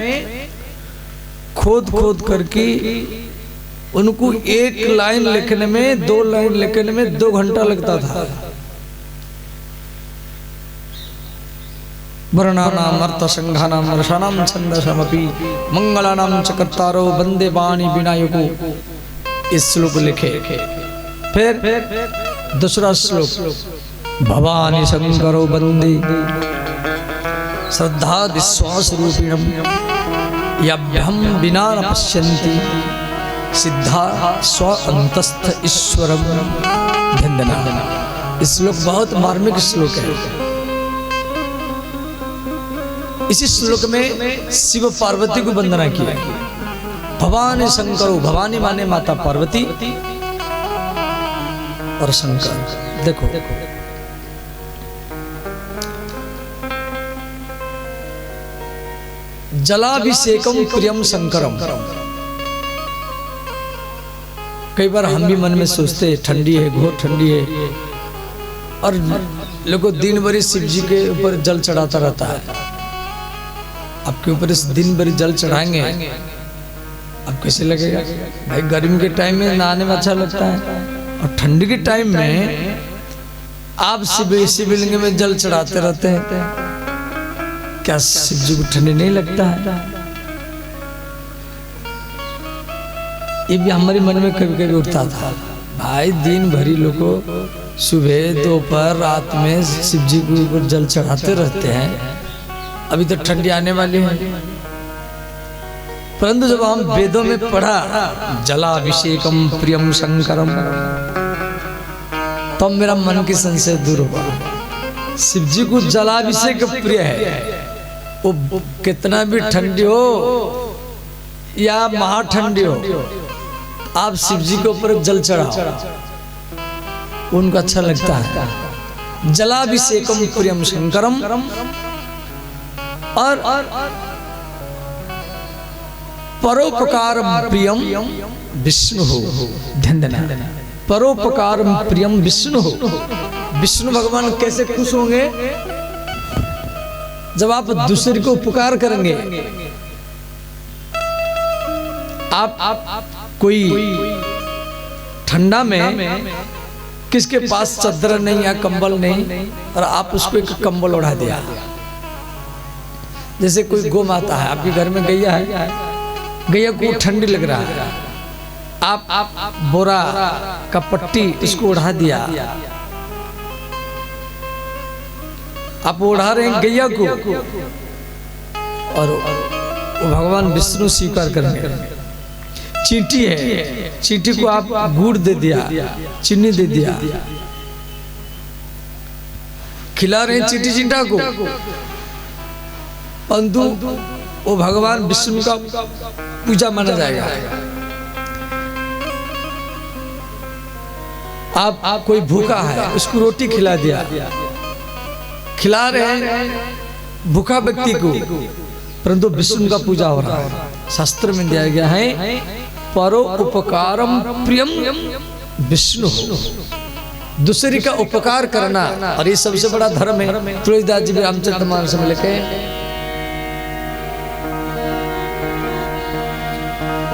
खोद खोद करके उनको 1 लाइन लिखने में, 2 लाइन लिखने में 2 घंटा लगता था। वर्णानाम अर्थसंघानाम रसानाम छंदसमपि मंगलानाम च कर्तारो वंदे वाणी विनायको। इस श्लोक लिखे। फिर दूसरा श्लोक भवानी शंकरो वंदे श्रद्धा विश्वास रूपिणम यभ्यम विना न पश्यन्ति सिद्धा स्व अंतस्थ ईश्वरम धन्यना। इस श्लोक बहुत मार्मिक श्लोक है। इसी श्लोक में शिव पार्वती को वंदना की है। भवानी शंकरो, भवानी माने माता पार्वती और शंकर। देखो जलाभिषेकम प्रियम शंकरम। कई बार हम भी मन में सोचते हैं ठंडी है, घोर ठंडी है, और लोगों दिन भर शिव जी के ऊपर जल चढ़ाता रहता है। आपके ऊपर इस दिन भर जल चढ़ाएंगे, अब कैसे लगेगा भाई? गर्मी के टाइम में नहाने में अच्छा लगता है, और ठंडी के टाइम में आप शिवलिंग में जल चढ़ाते रहते हैं, क्या शिव जी को ठंडी नहीं लगता है? ये भी हमारे मन में कभी कभी उठता था, भाई दिन भरी लोगों सुबह दोपहर रात में शिव जी के ऊपर जल चढ़ाते रहते हैं, अभी तो ठंडी आने वाली है। परंतु जब हम वेदों में पढ़ा जलाभिषेकम प्रियम शंकरम, तब मेरा मन की संशय दूर हुआ। शिव जी को जलाभिषेक प्रिय है, वो कितना भी ठंडी हो या महाठंडी हो, आप शिव जी के ऊपर जल चढ़ाओ, उनको अच्छा लगता है। जलाभिषेकम प्रियम शंकरम और परोपकार प्रियम विष्णु हो। ध्यान देना, परोपकार प्रियम विष्णु हो। विष्णु भगवान कैसे खुश होंगे? जब आप दूसरे को उपकार करेंगे। आप कोई ठंडा में किसके पास चादर नहीं या कंबल नहीं, और आप उसको एक कंबल ओढ़ा दिया। जैसे कोई गौ माता है, आपके घर में गैया है, गैया को ठंडी लग रहा है, आप बोरा का पट्टी इसको उड़ा दिया, आप उड़ा रहे हैं गैया को, और वो भगवान विष्णु स्वीकार करेंगे। चींटी है, चींटी को आप गुड़ दे दिया, चीनी दे दिया, खिला रहे हैं चींटी चिंटा को, परंतु वो भगवान विष्णु का पूजा माना जाएगा। आप कोई भूखा है, उसको रोटी खिला दिया, खिला रहे हैं भूखा व्यक्ति को, परंतु विष्णु का पूजा हो रहा है। शास्त्र में दिया गया है परो उपकारम प्रियम विष्णु। दूसरे का उपकार करना, और ये सबसे बड़ा धर्म है। तुलसीदास जी भी रामचरितमानस में लिखे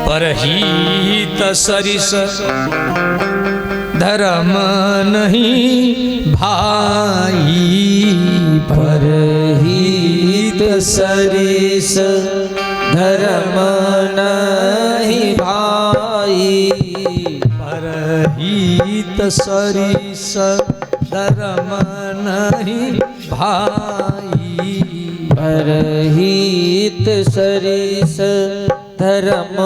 परहित सरिस धर्म नहीं भाई, परहित सरिस धर्म नहीं भाई, परहित सरिस धर्म नहीं भाई, परहित सरिस धर्म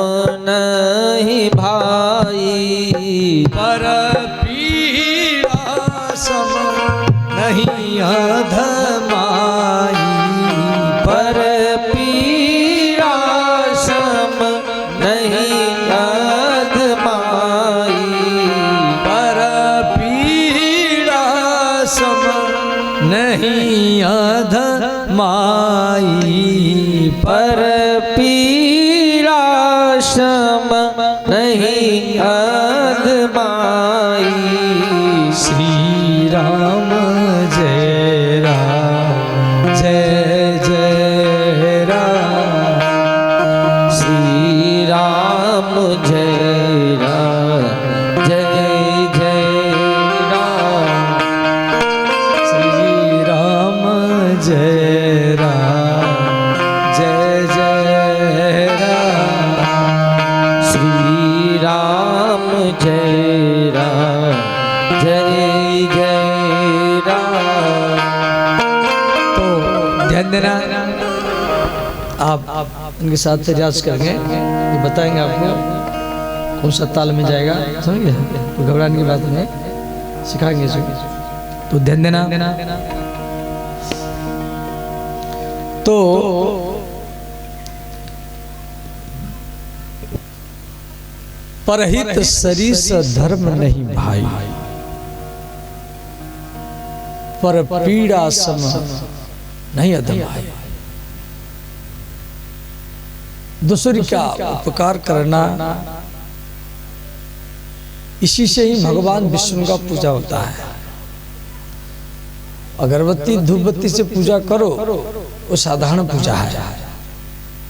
नहीं भाई, पर पीड़ा सम नहीं अधमाई, पर पीड़ा सम नहीं अधमाई, पर पीड़ा सम नहीं अधमाई, पर पीड़ा सम नहीं अधमाई। श्री राम जय राम जय जय राम, श्री राम जय राम जय जय राम, श्री राम जय राम जय राम जय जय राम। तो ध्यान देना, आप उनके साथ रियाज करेंगे, ये बताएंगे आपको कौन सा ताल में जाएगा, समझ गए? कोई घबराने की बात नहीं, सिखाएंगे इसको, तो ध्यान देना। तो परहित सरिस धर्म नहीं भाई, पर पीड़ा सम नहीं अधम भाई। दूसरी का उपकार करना, इसी से ही भगवान विष्णु का पूजा होता है। अगरबत्ती धूपबत्ती से पूजा करो वो साधारण पूजा है,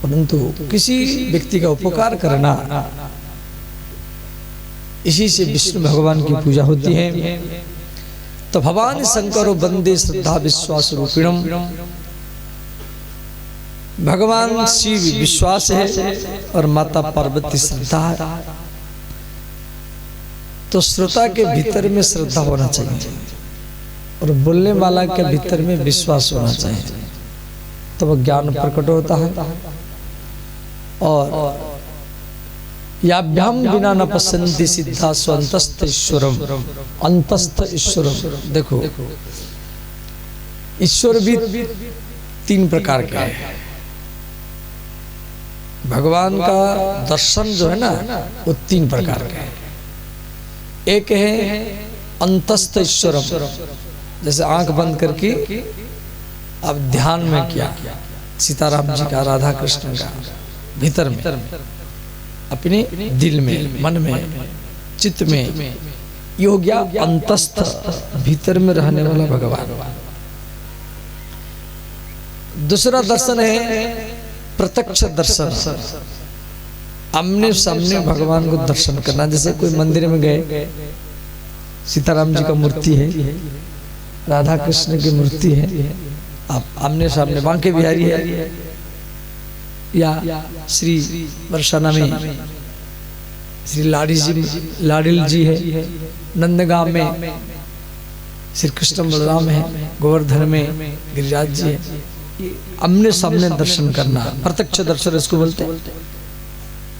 परंतु किसी व्यक्ति का उपकार करना, इसी से विष्णु भगवान की पूजा होती है। तो भगवान शंकर वंदे श्रद्धा विश्वास रूपिणम, भगवान शिव विश्वास है और माता पार्वती श्रद्धा है। तो श्रोता के भीतर में श्रद्धा होना चाहिए और बोलने वाला के भीतर में विश्वास होना चाहिए, तो वह ज्ञान प्रकट होता है। और याभ्याम बिना न पसंदी सिद्धा स्वंतस्थ ईश्वरम, अंतस्थ ईश्वरम। देखो ईश्वर भी तीन प्रकार के हैं। भगवान का दर्शन जो है ना वो तीन प्रकार के हैं। एक है अंतस्थ ईश्वरम, जैसे आंख बंद करके अब ध्यान में किया सीताराम जी का, राधा कृष्ण का, भीतर में अपने दिल में, मन में, चित्त में, ये हो गया अंतस्थ, भीतर में रहने वाला भगवान। दूसरा दर्शन है प्रत्यक्ष दर्शन, आमने सामने भगवान को दर्शन करना। जैसे कोई मंदिर में गए, सीताराम जी का मूर्ति है, राधा कृष्ण की मूर्ति है, आप आमने सामने, बांके बिहारी है, या श्री बरसाना में श्री लाडिल जी है, नंदगांव में श्री कृष्ण बलराम है, गोवर्धन में गिरिराज जी है। आमने सामने दर्शन करना प्रत्यक्ष दर्शन इसको बोलते हैं।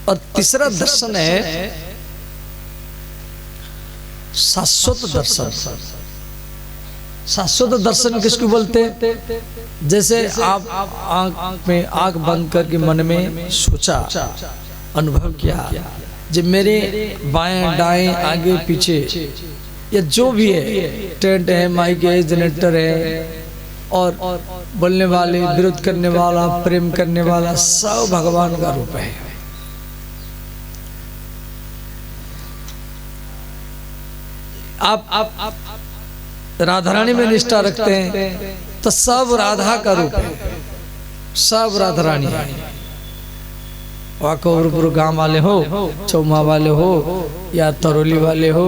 और तीसरा दर्शन है शाश्वत दर्शन। शाश्वत दर्शन किसको बोलते हैं? जैसे आप आंख में आंख बंद करके मन में सोचा, अनुभव किया, जब मेरे बाएं दाएं आगे पीछे या जो भी है, टेंट है, माइक है, जनरेटर है, और बोलने वाले, विरोध करने वाला, प्रेम करने वाला, सब भगवान का रूप है। आप राधा रानी में निष्ठा रखते हैं तो सब राधा का रूप है, सब राधा रानी है। वाकोरपुर गांव वाले हो, चौमा वाले हो, या तरोली वाले हो,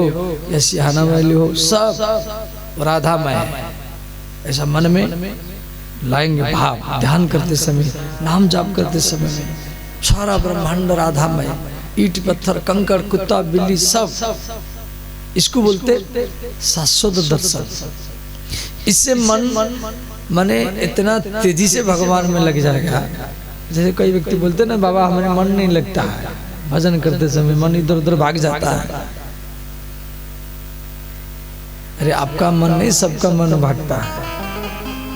या सिहाना वाले हो, सब राधामय है। ऐसा मन में लाएंगे भाव, ध्यान करते समय, नाम जाप करते समय में सारा ब्रह्मांड राधामय, ईट पत्थर कंकड़ कुत्ता बिल्ली सब, इसको बोलते शाश्वत दर्शन। इससे मन मने इतना तेजी से भगवान में लग जाएगा। जैसे कई व्यक्ति बोलते ना, बाबा हमारे मन नहीं लगता है, भजन करते समय मन इधर उधर भाग जाता है। अरे आपका मन नहीं, सबका मन भागता है,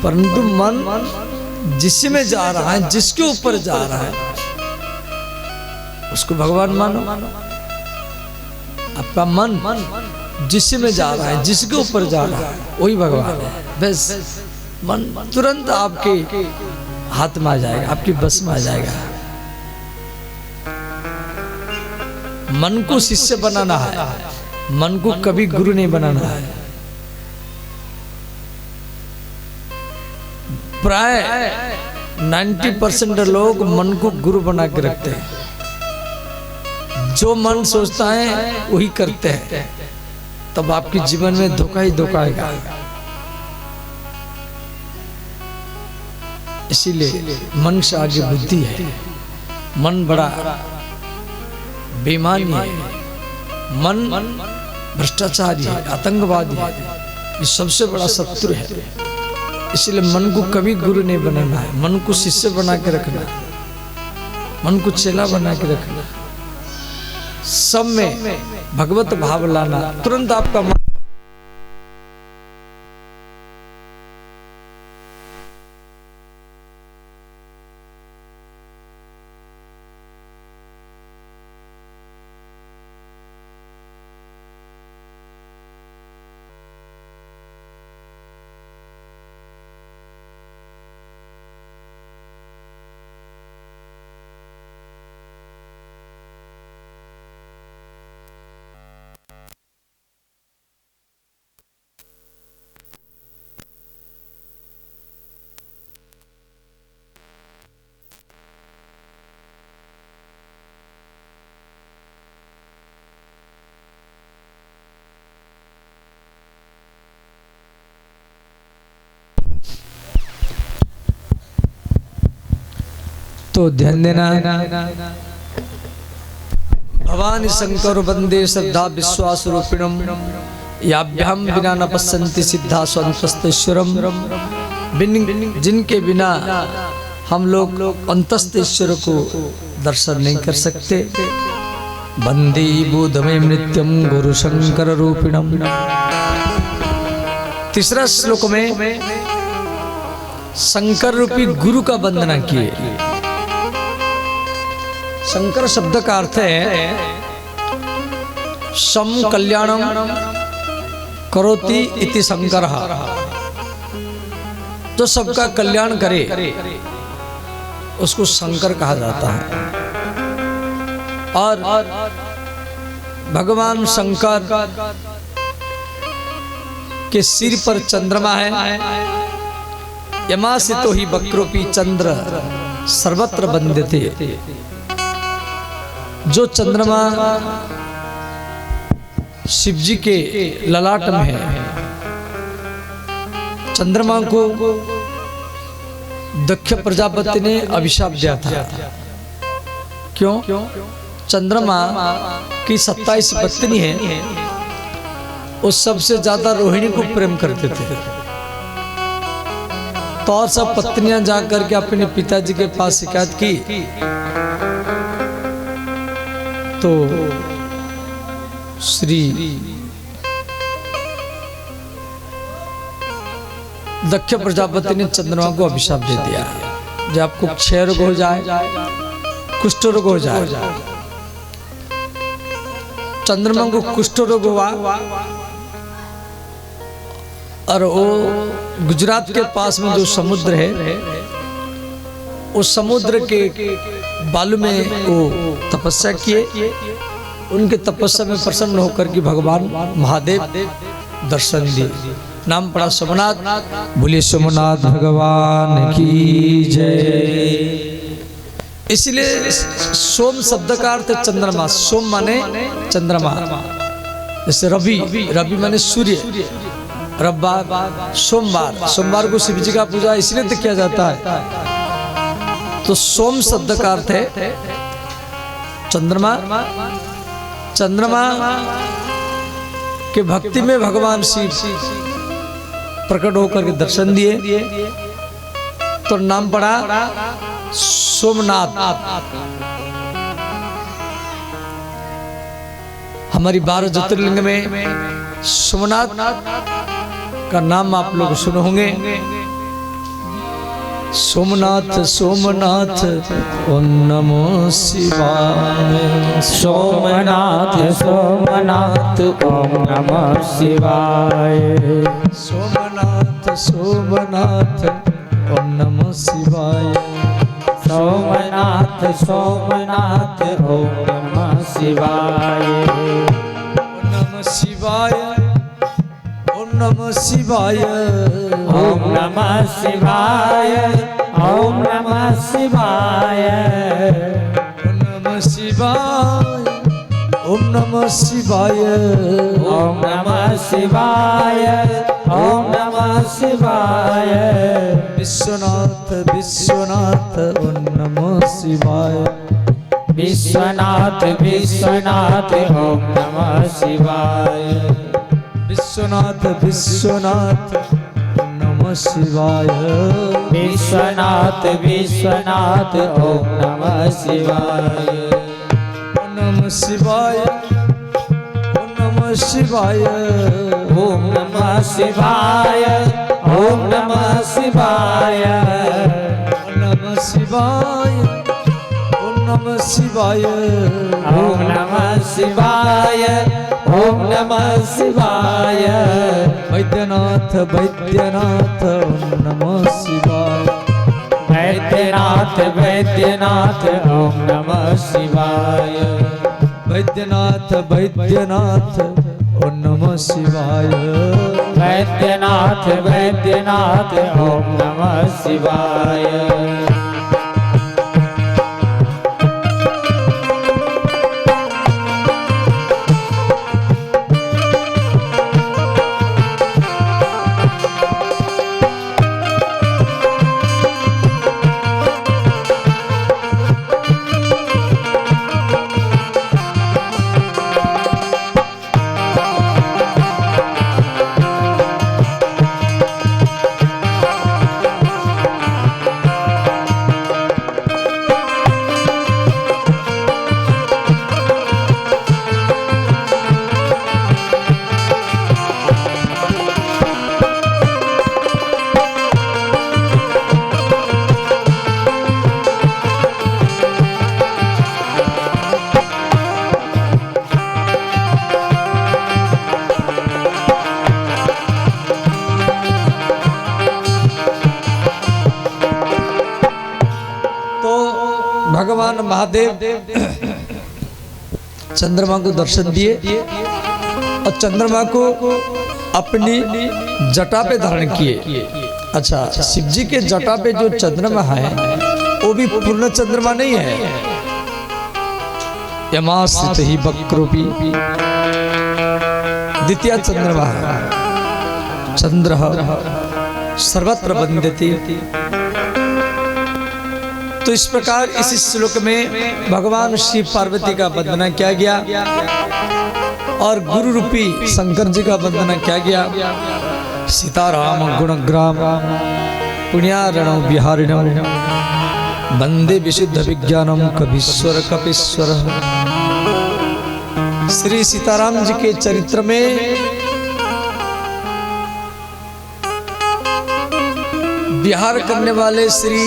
परंतु मन जिसमें जा रहा है, जिसके ऊपर जा रहा है, उसको भगवान मानो। आपका मन जिसमें जा रहा है, जिसके ऊपर जा रहा है, वही भगवान है। बस मन तुरंत आपके हाथ में आ जाएगा, आपकी बस में आ जाएगा। मन को शिष्य बनाना है, मन को कभी गुरु नहीं बनाना है। प्राय 90% लोग मन को गुरु बना के रखते हैं। जो मन सोचता है वही करते हैं, तब आपके जीवन में धोखा ही धोखा आएगा। इसीलिए मन से आगे बुद्धि है। मन बड़ा बेईमानी है, मन भ्रष्टाचारी है, आतंकवादी है, ये सबसे बड़ा शत्रु है। इसलिए मन को कभी गुरु नहीं बनाना है, मन को शिष्य बना के रखना है, मन को चेला बना के रखना है। सब में भगवत भाव लाना, तुरंत आपका मन तो ध्यान देना। भवानी शंकर वंदे श्रद्धा विश्वास रूपिणम याभ्याम बिना न पश्यन्ति सिद्धा स्वंतस्तेश्वरम। जिनके बिना हम लोग अंतस्थ ईश्वर को दर्शन नहीं कर सकते। वंदे बोधमय नित्यम गुरु शंकर रूपिणम। तीसरा श्लोक में शंकर रूपी गुरु का वंदना किए। शंकर शब्द का अर्थ है सम कल्याणम करोति इति शंकरः, जो सबका कल्याण करे उसको शंकर कहा जाता है। और भगवान शंकर के सिर पर चंद्रमा है। यमासितो ही वक्रोपी चंद्र सर्वत्र वंद्यते। जो चंद्रमा शिव जी के ललाट में है, चंद्रमा को दक्ष प्रजापति ने अभिशाप दिया था। क्यों? चंद्रमा की 27 पत्नी है, वो सबसे ज्यादा रोहिणी को प्रेम करते थे। तो और सब पत्नियां जाकर के अपने पिताजी के पास शिकायत की, तो श्री दक्ष प्रजापति ने चंद्रमा को अभिशाप दे दिया, जब आपको क्षय रोग हो जाए, कुष्ठ रोग हो जाए। चंद्रमा को कुष्ठ रोग हुआ और वो गुजरात के पास में जो समुद्र है, उस समुद्र के बालू में वो तपस्या किए। उनके तपस्या में प्रसन्न होकर के भगवान महादेव दर्शन दिए। नाम पड़ा सोमनाथ। बोलिए सोमनाथ भगवान की जय। इसलिए सोम शब्द का अर्थ चंद्रमा। सोम माने चंद्रमा। जैसे रवि, रवि माने सूर्य। रविवार, सोमवार, सोमवार को शिव जी का पूजा इसलिए तो किया जाता है। तो सोम शब्द का अर्थ है चंद्रमा। चंद्रमा के भक्ति में भगवान शिव प्रकट होकर के दर्शन दिए, तो नाम पड़ा सोमनाथ। हमारी 12 ज्योतिर्लिंग में सोमनाथ का नाम आप लोग सुने होंगे। सोमनाथ सोमनाथ ओम नमो शिवाय। सोमनाथ सोमनाथ ओम नमः शिवाय। सोमनाथ सोमनाथ ओम नमः शिवाय। सोमनाथ सोमनाथ ओम नमः शिवाय। ओम नमः शिवाय। ओम नमः शिवाय। ओम नमः शिवाय। ओम नमः शिवाय। ओम नमः शिवाय। ओम नमः शिवाय। ओम नमः शिवाय। ओम नमः शिवाय। विश्वनाथ विश्वनाथ ओम नमः शिवाय। विश्वनाथ विश्वनाथ ओम नमः शिवाय। विश्वनाथ विश्वनाथ नमः शिवाय। विश्वनाथ विश्वनाथ ओम नमः शिवाय। नमः शिवाय नमः शिवाय ओम नमः शिवाय ओम नमः शिवाय। नमः शिवाय नमः शिवाय ओम नमः शिवाय ओम नमः शिवाय। वैद्यनाथ वैद्यनाथ ओम नमः शिवाय। वैद्यनाथ वैद्यनाथ ओम नमः शिवाय। वैद्यनाथ वैद्यनाथ ओम नमः शिवाय। वैद्यनाथ वैद्यनाथ ओम नमः शिवाय। भगवान महादेव चंद्रमा को दर्शन दिए और चंद्रमा को अपनी जटा पे धारण किए। अच्छा, शिव जी के जटा पे जो चंद्रमा है वो भी पूर्ण चंद्रमा नहीं है। यमाश्रित ही वक्रूपी द्वितीय चंद्रमा है। चंद्र सर्वत्र वंद्यते। तो इस प्रकार इस श्लोक में भगवान शिव पार्वती का वंदना किया गया और गुरु रूपी शंकर जी का वंदना किया गया। सीताराम गुणग्राम पुण्यारणो विहारिणो वंदे विशुद्ध विज्ञानम कवीश्वर कपीश्वर। श्री सीताराम जी के चरित्र में विहार करने वाले श्री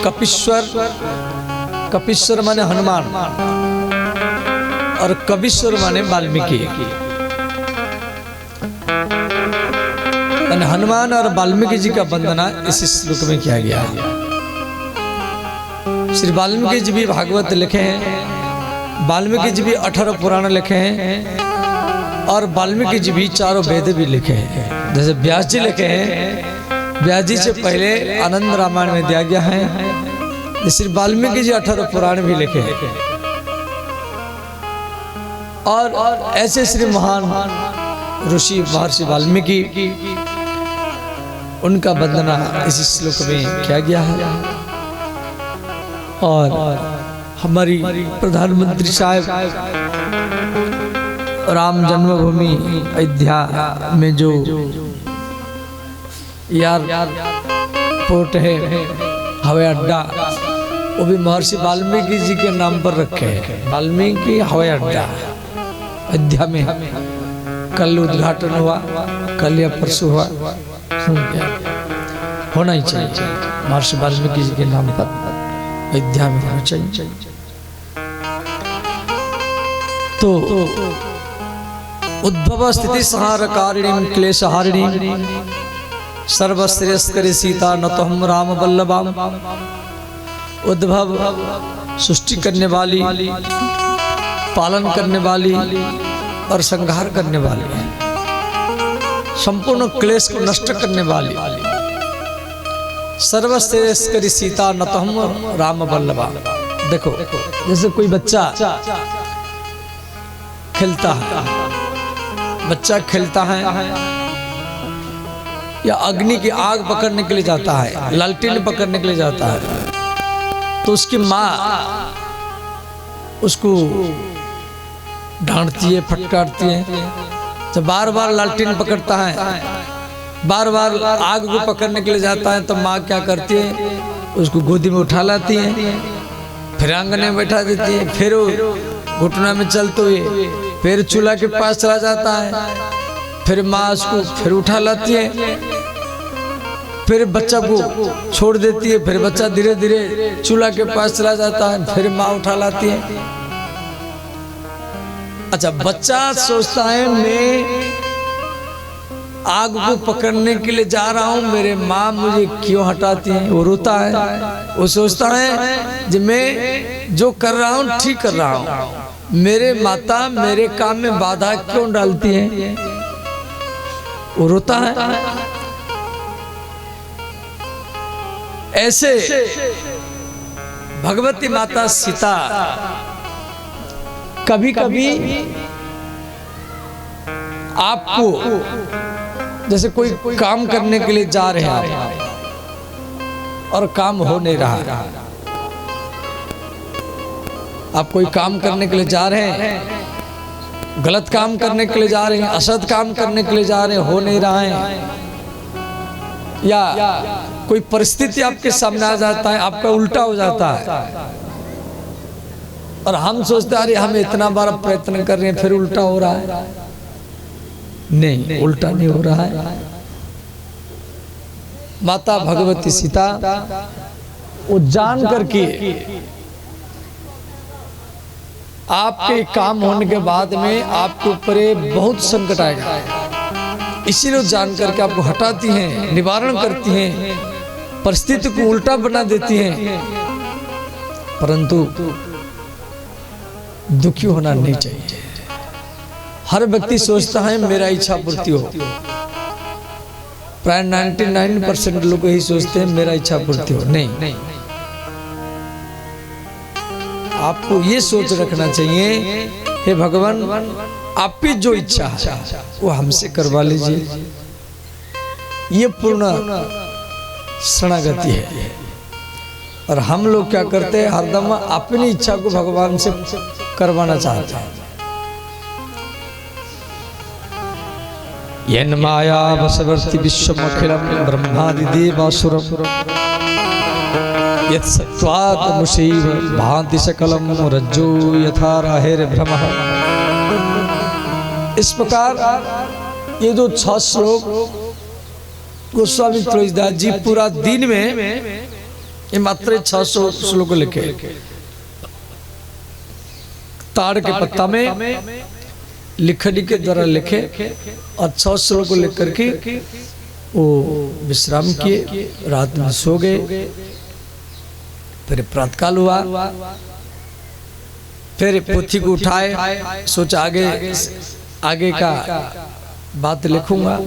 कपीश्वर, कपीश्वर माने हनुमान और कवीश्वर माने वाल्मीकि। हनुमान और वाल्मीकि जी का वंदना इस श्लोक में किया गया। श्री वाल्मीकि जी भी भागवत लिखे हैं, वाल्मीकि जी भी 18 पुराण लिखे हैं और वाल्मीकि जी भी 4 वेद भी लिखे हैं। जैसे व्यास जी लिखे हैं, व्यास जी से पहले आनंद रामायण में दिया गया है। श्री वाल्मीकि जी 18 पुराण भी लिखे हैं और ऐसे श्री महान ऋषि महर्षि वाल्मीकि, उनका वंदना इस श्लोक में किया गया है। और हमारी प्रधानमंत्री साहब राम जन्मभूमि अयोध्या में जो एयरपोर्ट है, हवाई अड्डा, वो भी महर्षि वाल्मीकि जी के नाम पर रखे हैं। वाल्मीकि हवाई अड्डा अयोध्या में कल उद्घाटन हुआ, कल या परसों हुआ। होना ही चाहिए, महर्षि वाल्मीकि जी के नाम पर अयोध्या में होना चाहिए। तो उद्भव स्थिति संहारकारिणी क्लेशहारिणी सर्वश्रेष्ठकरी सीता नतोहम राम वल्लभाम। उद्भव सृष्टि करने वाली, पालन करने वाली और संहार करने वाली, संपूर्ण क्लेश को नष्ट करने वाली सर्वश्रेष्ठकरी सीता नतोहम राम वल्लभाम। देखो, जैसे कोई बच्चा खेलता है, बच्चा खेलता है या अग्नि की आग पकड़ने के लिए जाता है, लालटेन पकड़ने के लिए जाता है, तो उसकी माँ उसको डांटती है, फटकारती है। जब बार बार लालटेन पकड़ता है, बार बार आग को पकड़ने के लिए जाता है, तो माँ क्या करती है, उसको गोदी में उठा लाती है, फिर आंगन में बैठा देती है, फिर घुटना में चलते हुए फिर चूल्हा के पास चला जाता है, फिर माँ उसको फिर उठा लाती है, फिर बच्चा को छोड़ देती है, फिर बच्चा धीरे धीरे चूल्हा के पास चला जाता है, फिर माँ उठा लाती है। अच्छा, बच्चा सोचता है मैं आग को पकड़ने के लिए जा रहा हूं, मेरे माँ मुझे क्यों हटाती है। वो रोता है, वो सोचता है कि मैं जो कर रहा हूं ठीक कर रहा हूं, मेरे माता मेरे काम में बाधा क्यों डालती है। वो रोता है। ऐसे भगवती माता सीता कभी कभी आपको जैसे कोई काम करने के लिए जा रहे हैं और काम हो नहीं रहा, आप कोई काम करने के लिए जा रहे हैं, गलत काम करने के लिए जा रहे हैं, असद काम करने के लिए जा रहे हैं, हो नहीं रहा है, या कोई परिस्थिति आपके सामने आ जाता है, आपका उल्टा हो जाता है, और हम सोचते हैं अरे हम इतना बार प्रयत्न कर रहे हैं फिर उल्टा हो रहा है। नहीं, उल्टा नहीं हो रहा है। माता भगवती सीता वो जान करके आपके काम होने के बाद में आपके ऊपर बहुत संकट आएगा, इसीलिए जान करके आपको हटाती हैं, निवारण करती हैं, परिस्थिति को उल्टा बना देती हैं। परंतु दुखी होना नहीं चाहिए। हर व्यक्ति सोचता है मेरा इच्छा पूर्ति हो, प्राय 99% लोग यही सोचते हैं मेरा इच्छा पूर्ति हो। नहीं, आपको ये सोच रखना चाहिए, हे भगवान आपकी जो इच्छा है वो हमसे करवा लीजिए। ये पूर्ण शरणागति है। और हम लोग क्या करते हैं, हरदम अपनी इच्छा को भगवान से करवाना चाहते हैं। येन माया वशवर्ति विश्वमखिलम ब्रह्मादि देवासुरम यत् सत्त्वात् मुषीव भांति सकलम रज्जो यथा राहेर भ्रमः। इस प्रकार ये जो 6 श्लोक गोस्वामी तुलसीदास जी पूरा दिन में ये मात्र 600 श्लोक लिखे, ताड़ के पत्ता में लिखनी के द्वारा लिखे, और 6 श्लोक को लिख करके वो विश्राम किए, रात में सो गए। फिर प्रातःकाल हुआ, फिर पोथी को उठाए, सोचा आगे का बात लिखूंगा।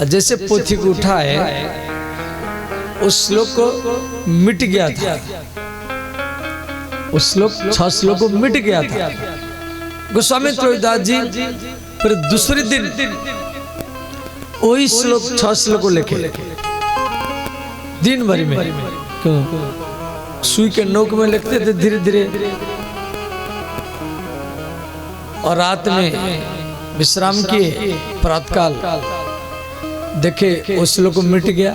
जैसे पोथी को उठाए उस श्लोक को मिट गया था, उस श्लोक 6 श्लोक को मिट गया था। गोस्वामी तुलसीदास जी फिर दूसरे दिन वही श्लोक 6 श्लोक को लिखे, दिन भर में। क्यों? सुई के नोक में लिखते थे धीरे धीरे, और रात में विश्राम किए, प्रातःकाल देखे उस श्लोक को मिट गया।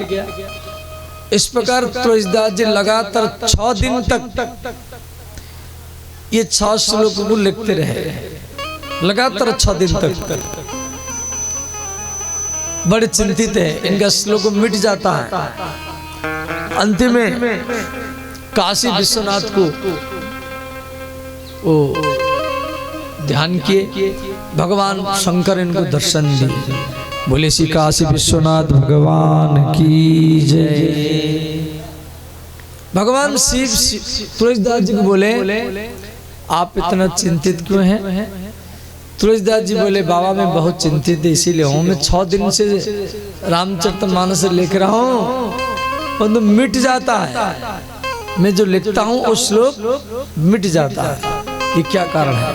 इस प्रकार तुलसीदास जी लगातार 6 दिन तक ये 6 श्लोक को लिखते रहे, लगातार 6 दिन तक। बड़े चिंतित है, इनका श्लोक मिट जाता है। अंतिम में काशी विश्वनाथ को वो ध्यान किए, भगवान शंकर इनको दर्शन दिए। बोले श्री काशी विश्वनाथ भगवान की जय। भगवान शिव तुलसीदास जी को बोले आप इतना चिंतित क्यों हैं? तुलसीदास जी बोले बाबा मैं बहुत चिंतित है, इसीलिए हूँ। मैं 6 दिन से रामचरितमानस लिख रहा हूँ, परंतु मिट जाता है। मैं जो लिखता हूँ वो श्लोक मिट जाता है, ये क्या कारण है?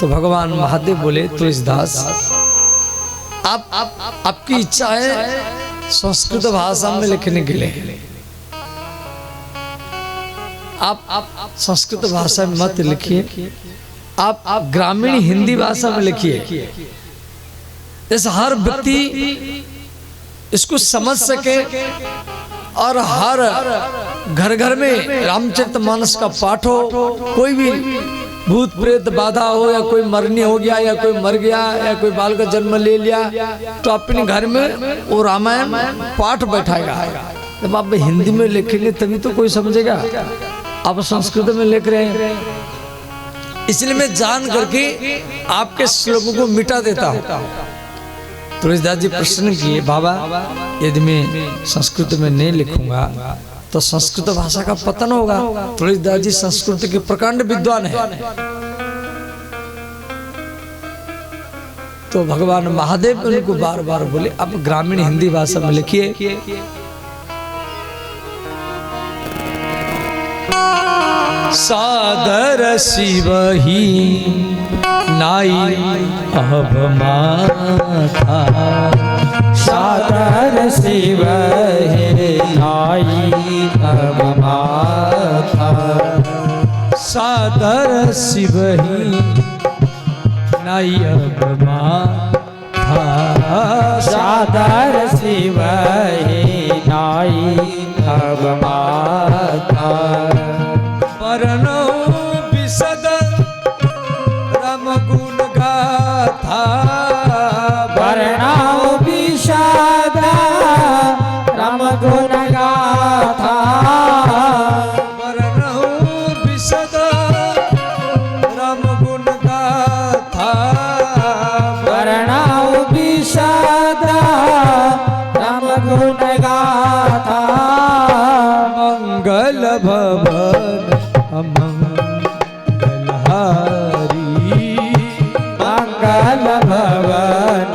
तो भगवान महादेव बोले तुलसीदास आपकी इच्छा है संस्कृत भाषा में लिखने के लिए, आप संस्कृत भाषा में मत लिखिए, आप ग्रामीण हिंदी भाषा में लिखिए, जैसे हर व्यक्ति इसको समझ सके और हर घर घर में रामचरितमानस का पाठ हो। कोई भी भूत प्रेत बाधा हो, या कोई मरनी हो गया, या कोई मर गया, या कोई बाल का जन्म ले लिया, तो अपने घर में वो रामायण पाठ बैठाएगा। जब आप हिंदी में लिखेंगे तभी तो कोई समझेगा, आप संस्कृत में लिख रहे हैं। इसलिए मैं जान करके आपके श्लोकों को मिटा देता हूँ। तुलसीदास जी प्रश्न किए, बाबा यदि मैं संस्कृत में नहीं लिखूंगा तो संस्कृत भाषा का पतन होगा। तुलसीदास जी संस्कृत के प्रकांड विद्वान हैं। तो भगवान महादेव उनको बार बार बोले, आप ग्रामीण हिंदी भाषा में लिखिए। सादर शिव ही नाई अब माथा, सादर शिव हे नाई अब माथा, सादर शिव ही नाई अब माथा, सादर शिव हे नाई अब माथा, वर्णो विशद राम गुण गाथा, वर्णो विशद राम गुण गाथा, वर्णो विशद राम गुण गाथा, वर्णो विशद राम गुण गाथा, मंगल भवन मंगल हारी, मंगल भवन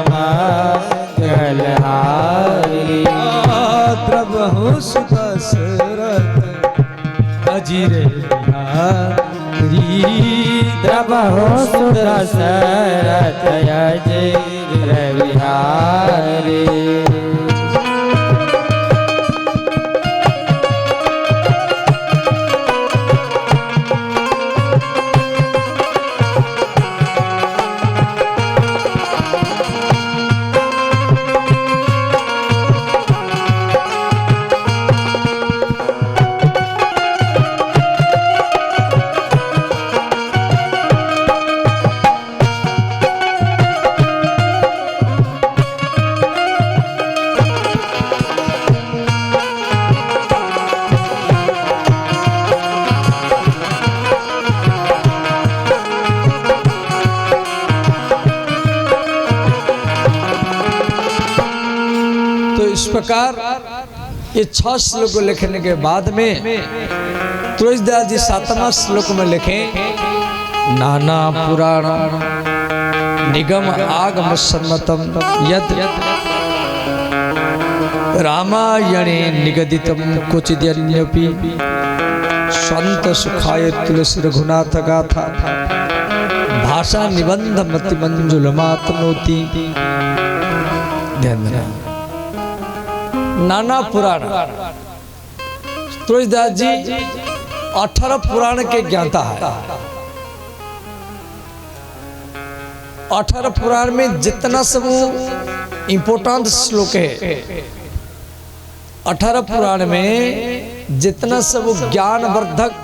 मंगल हारी, द्रवहु सुदशरथ अजिर बिहारी, द्रवहु सुदशरथ अजिर बिहारी। इस प्रकार ये 6 श्लोक लिखने के बाद में तुलसीदास जी 7वां श्लोक में लिखे, नाना पुराण निगम आगम सम्मतम यद रामायणे निगदितम क्वचिदन्यपि संत सुखाय तुलसी रघुनाथ गाथा भाषा निबंध मति मंजुलमातनोति। ध्यान देना, नाना पुराण। तुलसीदास जी 18 पुराण के ज्ञाता है। 18 पुराण में जितना सब इंपोर्टेंट श्लोक है, 18 पुराण में जितना सब ज्ञान वर्धक,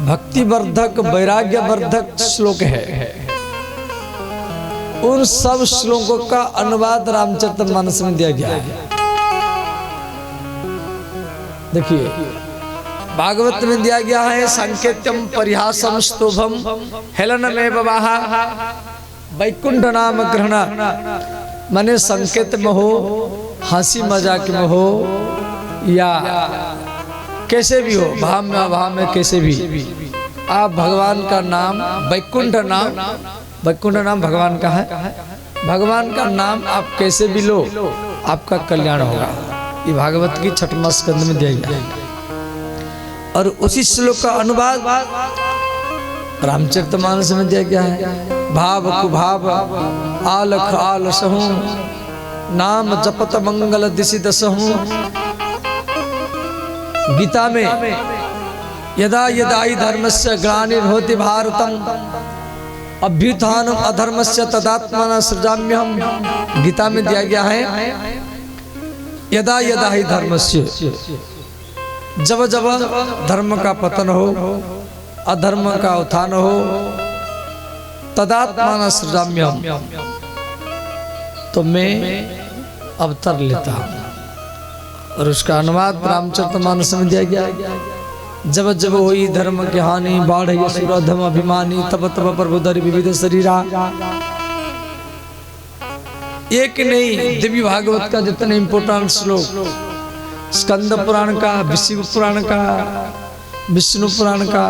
भक्ति वर्धक, वैराग्य वर्धक श्लोक है, उन सब श्लोकों का अनुवाद रामचरितमानस में दिया गया है। देखिए, भागवत में दिया गया है संकेत्यम परिहासम स्तोभम हेलनमेव वाहा वैकुंठ नाम ग्रहण, माने संकेत में हो, हंसी मजाक में हो, या कैसे भी हो, भाव में अभाव में कैसे भी, आप भगवान का नाम, वैकुंठ नाम, वैकुंठ नाम भगवान का है, भगवान का नाम आप कैसे भी लो आपका कल्याण होगा। ये भागवत की 6वां स्कंद में दिया गया है। और उसी श्लोक का अनुवाद रामचरितमानस में दिया गया है। भाव कुभाव आलख आलसहु नाम जपत मंगल दिशि दसहु। गीता में यदा यदा हि धर्मस्य ग्लानिर्भवति भारतम अभ्युत्थानम अधर्मस्य तदात्मना सृजाम्यहम। गीता में दिया गया है यदा यदा हि धर्मस्य, जब जब धर्म का पतन हो, अधर्म का उत्थान हो, तदात्मना सृजाम्यहम, तो मैं अवतर लेता हूँ। और उसका अनुवाद रामचरितमानस में दिया गया, जब जब हुई धर्म की हानि, बाढ़ असुरधम अभिमानी, तब तब प्रभु धरि विविध शरीरा। एक नहीं, देवी भागवत का जितने इंपोर्टेंट श्लोक, स्कंद पुराण का, विष्णु पुराण का, विष्णु पुराण का,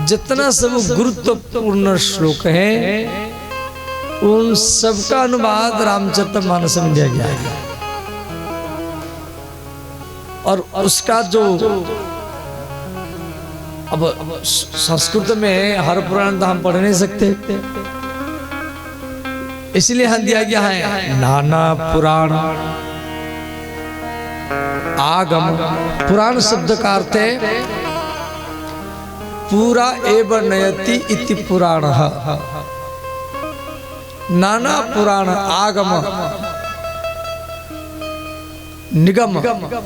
जितना सब गुरुत्वपूर्ण श्लोक है, उन सबका अनुवाद रामचरितमानस में दिया गया है। और उसका जो अब संस्कृत में हर पुराण तो हम पढ़ नहीं सकते, इसलिए हम दिया गया है नाना पुराण आगम। पुराण शब्द का अर्थ है पूरा एव नयति इति पुराण। नाना पुराण आगम, निगम।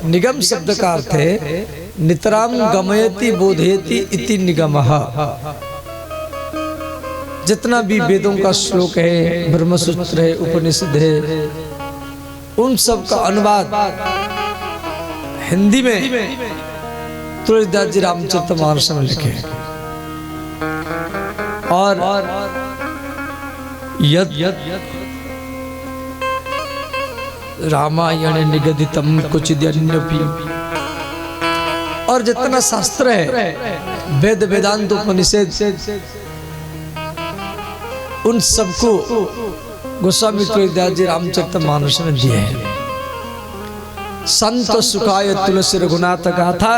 निगम शब्द का अर्थ है नितराम गमयति बोधयति इति निगमः। जितना भी वेदों का श्लोक है, ब्रह्मसूत्र है, उपनिषद है, उन सब का अनुवाद हिंदी में तुलसीदास जी रामचरितमानस में लिखे। और रामायण निगदितम कुचिदन्यपि, और जितना शास्त्र है, वेद वेदांत उपनिषद, उन सबको गोस्वामी तुलसीदास जी रामचरितमानस में दिए हैं। संत सुखाय तुलसी रघुनाथ गाथा,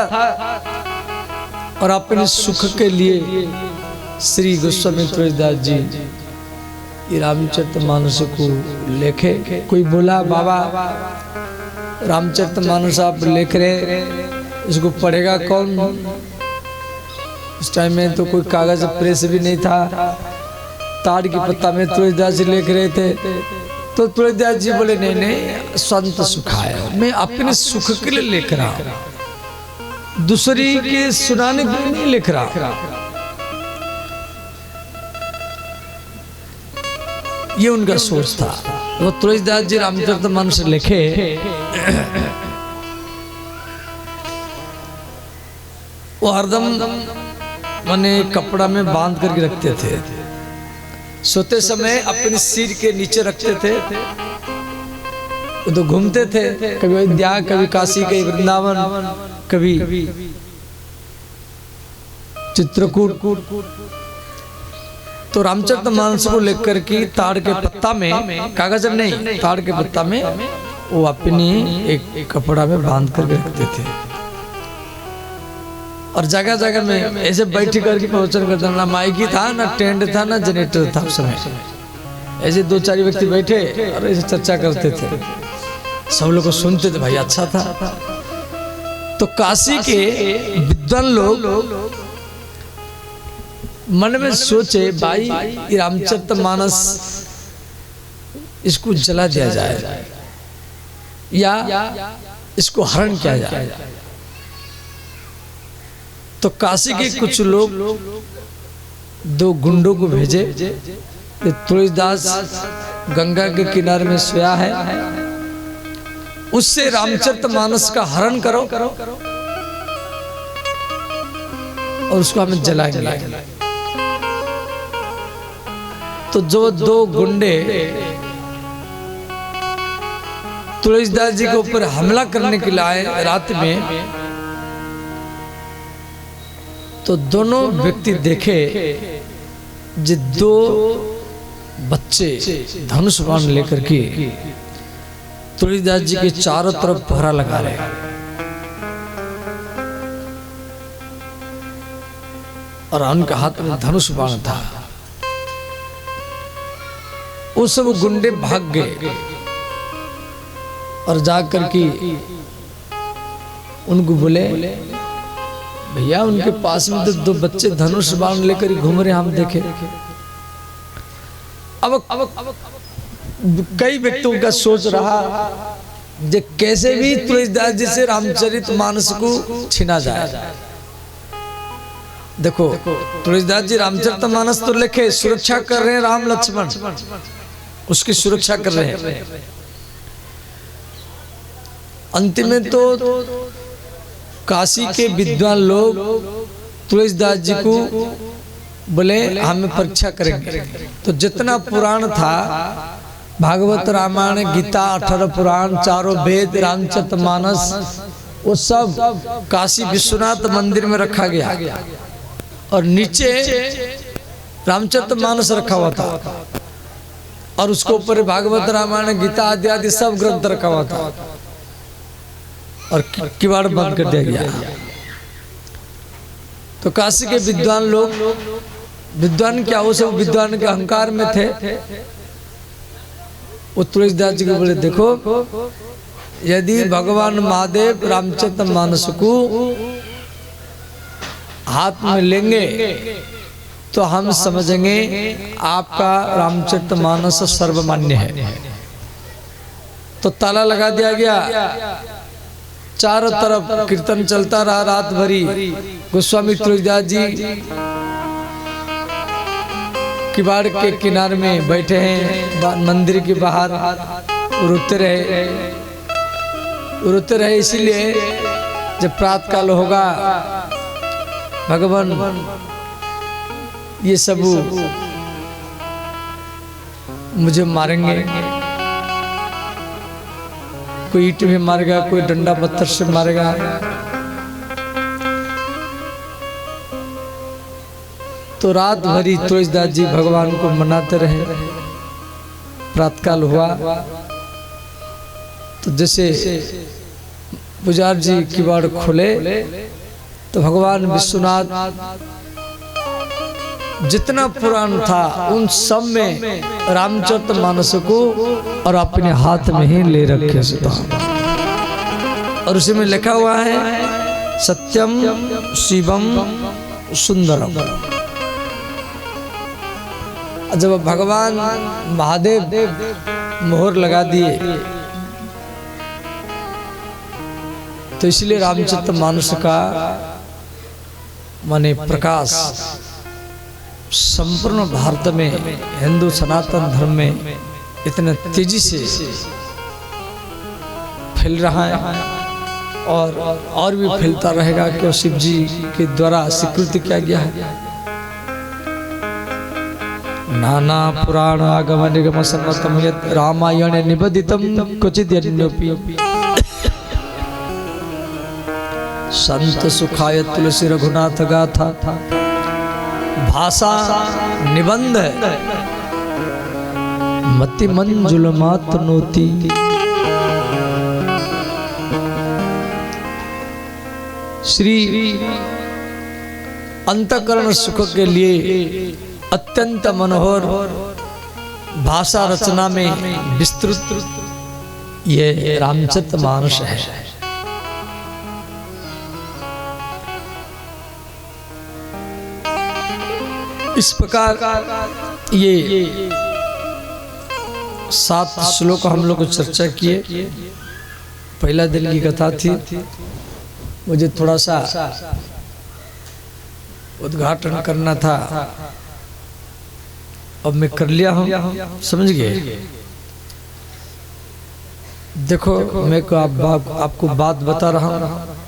और अपने सुख के लिए श्री गोस्वामी तुलसीदास जी रामचरितमानस को लिखे। कोई बोला बाबा रामचरितमानस आप लिख रहे, इसको पढ़ेगा कौन? उस टाइम में तो कोई कागज प्रेस भी नहीं था, ताड़ की पत्ता में तुलसीदास जी लिख रहे थे। तो तुलसीदास जी बोले नहीं नहीं, संत सुखाय, मैं अपने सुख के लिए लिख रहा हूं, दूसरी के सुनाने के लिए नहीं लिख रहा। ये उनका सोच था। वो तुलसीदास जी रामचरितमानस लिखे, वो हरदम माने कपड़ा में बांध करके रखते थे, सोते समय अपने सिर के नीचे रखते थे। वो तो घूमते थे, कभी अयोध्या, कभी काशी, कभी वृंदावन, कभी चित्रकूट। तो रामचरितमानस को लेकर के ताड़ के पत्ता में, कागज नहीं, ताड़ के पत्ता में वो अपनी एक कपड़ा में बांध करके रखते थे। और जगह जगह में ऐसे बैठ करके प्रवचन करता, ना माइकी था, ना टेंट था, ना जनरेटर था। उस समय ऐसे दो चार व्यक्ति बैठे और ऐसे चर्चा करते थे, सब लोग को सुनते थे, भाई अच्छा था। तो काशी के विद्वान लोग मन में सोचे, भाई रामचरितमानस इसको जला दिया जाए या इसको हरण किया जाए। तो काशी के कुछ लोग दो गुंडों को भेजे, तुलसीदास गंगा के किनारे में सोया है, उससे रामचरितमानस का हरण करो और उसको हमें जलाएंगे। तो जो दो गुंडे तुलसीदास जी के ऊपर हमला करने के लिए आए रात में, तो दोनों व्यक्ति देखे जो दो बच्चे धनुष बाण लेकर के तुलसीदास जी के चारों तरफ पहरा लगा रहे। और उनके हाथ में धनुष बाण था। वो सब गुंडे भाग गए और जाकर के उनको बोले, भैया उनके पास में तो 2 बच्चे धनुष बाण लेकर घूम रहे हम देखे। अब कई व्यक्तियों का सोच रहा जे कैसे भी तुलसीदास जी से रामचरितमानस को छीना जाए। देखो तुलसीदास जी रामचरितमानस तो लिखे, सुरक्षा कर रहे हैं राम लक्ष्मण, उसकी सुरक्षा कर रहे हैं। अंतिम में तो काशी के विद्वान लोग तुलसीदास जी को बोले हमें परीक्षा करेंगे। तो जितना पुराण था, भागवत, रामायण, गीता, 18 पुराण, 4 वेद, रामचरितमानस, वो सब काशी विश्वनाथ मंदिर में रखा गया और नीचे रामचरितमानस रखा हुआ था और उसके ऊपर भागवत, रामायण, गीता आदि आदि सब ग्रंथ रखा हुआ था और किवाड़ बंद कर दिया गया। तो काशी के विद्वान लोग, विद्वान क्या हो, सब विद्वान के अहंकार में थे। वो तुलसीदास जी को बोले देखो यदि भगवान महादेव रामचरितमानस को हाथ में लेंगे तो हम समझेंगे आपका रामचरितमानस सर्वमान्य है। तो ताला लगा दिया गया, चारों तरफ कीर्तन चलता रहा रात भरी। गोस्वामी तुलसीदास जी किवाड़ के किनारे में बैठे हैं, मंदिर के बाहर रोते रहे। इसीलिए जब प्रातः काल होगा भगवान ये सब मुझे मारेंगे, कोई ईंट में मारेगा, कोई डंडा पत्थर से मारेगा। तो रात भरी तुलसीदास जी भगवान को मनाते रहे। प्रातःकाल हुआ तो जैसे पुजारी जी किवाड़ खोले तो भगवान विश्वनाथ जितना पुराण था उन सब में रामचरितमानस को और अपने हाथ में ही ले रखे सुधा। और उसी में लिखा हुआ है सत्यम शिवम सुंदरम। जब भगवान महादेव मोहर लगा दिए तो इसलिए रामचरितमानस का माने प्रकाश संपूर्ण भारत में, हिंदू सनातन धर्म में इतने तेजी से फैल रहा है और भी फैलता रहेगा कि शिव जी के द्वारा स्वीकृत किया गया है। नाना पुराण आगम निगम सम्मतम यत् रामायण निबदितम क्वचित् अन्योपि संत सुखाय तुलसी रघुनाथ गाथा भाषा निबंध मति मंजुल मातनोति। श्री अंतकरण सुख के लिए अत्यंत मनोहर भाषा रचना में विस्तृत ये रामचरितमानस है। इस प्रकार ये 7 श्लोक हम लोग चर्चा किए। पहला दिन की कथा थी, मुझे थोड़ा सा उद्घाटन करना था, अब मैं कर लिया हूँ, समझ गए। देखो मैं को आपको बात बता रहा हूँ।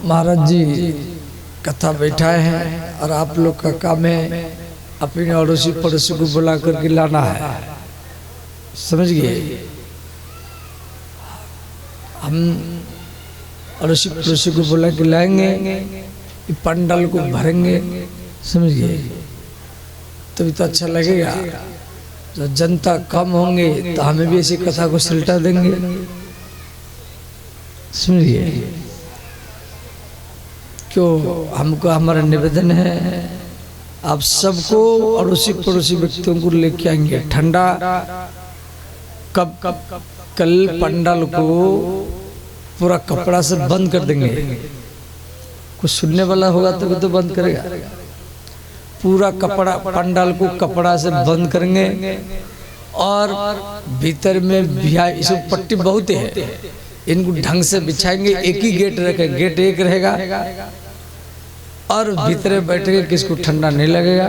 महाराज जी कथा बैठाए हैं और आप लोग का काम है अपने अड़ोसी पड़ोसी को बुला करके लाना है, समझ गए। हम अड़ोसी पड़ोसी को बुला के लाएंगे, पंडाल को भरेंगे, समझ गए, तभी तो अच्छा लगेगा। जब जनता कम होंगे तो हमें भी ऐसी कथा को सिलटा देंगे, समझिए। क्यों, हमको हमारा निवेदन है आप सबको अड़ोसी पड़ोसी व्यक्तियों को लेके आएंगे। ठंडा कल पंडाल को पूरा कपड़ा से बंद कर देंगे। कुछ सुनने वाला होगा तो बंद करेगा। पूरा कपड़ा पंडाल को कपड़ा से बंद करेंगे और भीतर में इसको पट्टी बहुत है, इनको ढंग से बिछाएंगे। एक ही गेट रखेंगे, गेट एक रहेगा और भीतर बैठेंगे, किसको ठंडा नहीं लगेगा।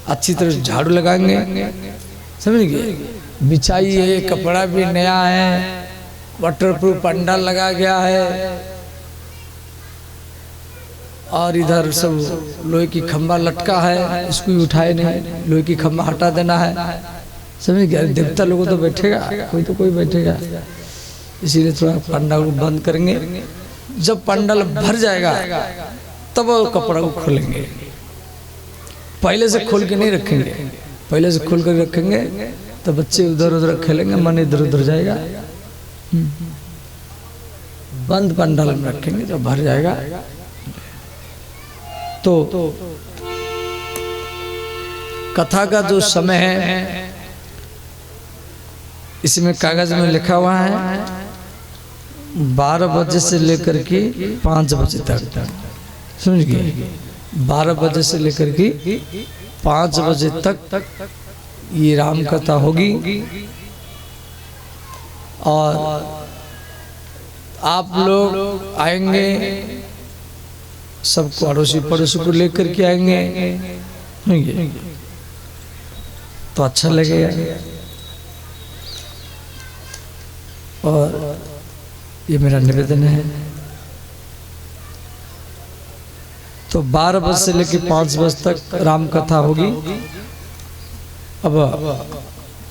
अच्छी तरह झाड़ू लगाएंगे, समझ गए। बिछाई है, कपड़ा भी नया है, वाटरप्रूफ पंडाल लगा गया है और इधर सब लोहे की खंबा लटका है, इसको भी उठाए नहीं, लोहे की खंबा हटा देना है, समझ गया। देवता लोगों तो बैठेगा, कोई तो कोई बैठेगा, इसीलिए थोड़ा पंडाल को बंद करेंगे। जब पंडाल भर जाएगा तब वो कपड़ा को खोलेंगे। पहले से खोल के नहीं रखेंगे, पहले से खोल कर रखेंगे तो बच्चे उधर उधर खेलेंगे, मन इधर उधर जाएगा। बंद पंडाल में रखेंगे, जब भर जाएगा तो कथा का जो समय है इसमें कागज में लिखा हुआ है 12 बजे से लेकर के 5 बजे तक, समझ गए। 12 बजे से लेकर के 5 बजे तक ये राम कथा होगी और आप लोग आएंगे, सबको अड़ोसी पड़ोसी को लेकर के आएंगे, तो अच्छा लगेगा। और ये मेरा निवेदन है। तो 12 बजे से लेकर 5 बजे तक राम कथा होगी। अब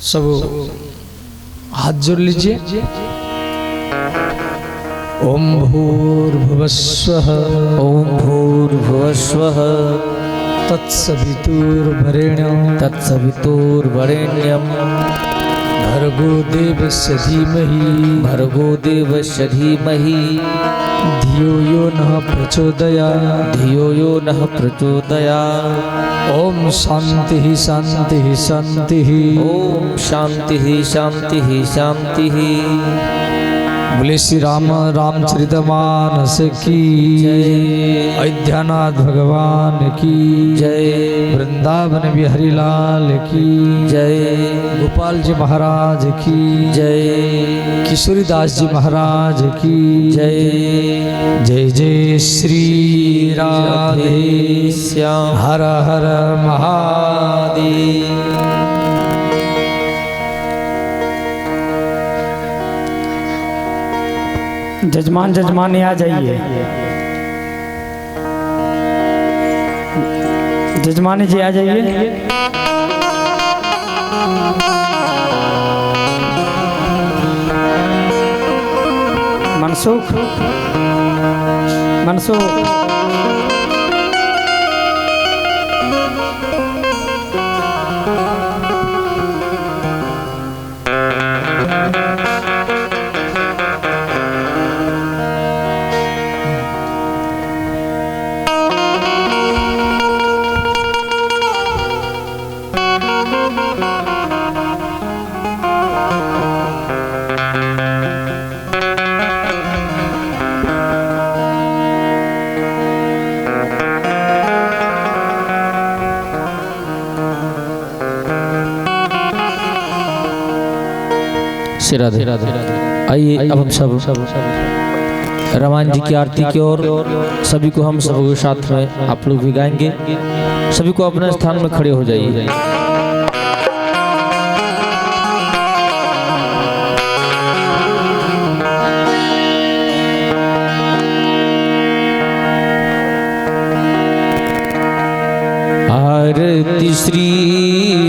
सब हाथ जोड़ लीजिए। ओम भूर्भुवस्वः ओम भूर्भुवस्वः तत्सवितुर्वरेण्यं भर्गो देवस्य धीमहि धियो यो नः प्रचोदयात् ओम शांति शांति शांति ओम शांति शांति शांति। बोले श्री रामचरितमानस की जय, अयोध्यानाथ भगवान की जय, वृंदावन बिहारी लाल की जय, गोपाल जी महाराज की जय, किशोरीदास जी महाराज की जय। जय जय श्री राधे श्याम। हर हर महादेव। जजमान जजमानी आ जाइए, जजमानी जी आ जाइए। मनसुख मनसुख राधे राधे। आइए अब हम सब रामायण जी की आरती की ओर सभी को हम सब साथ में आप लोग भी गाएंगे। सभी को अपने स्थान में खड़े हो जाइए। आरती श्री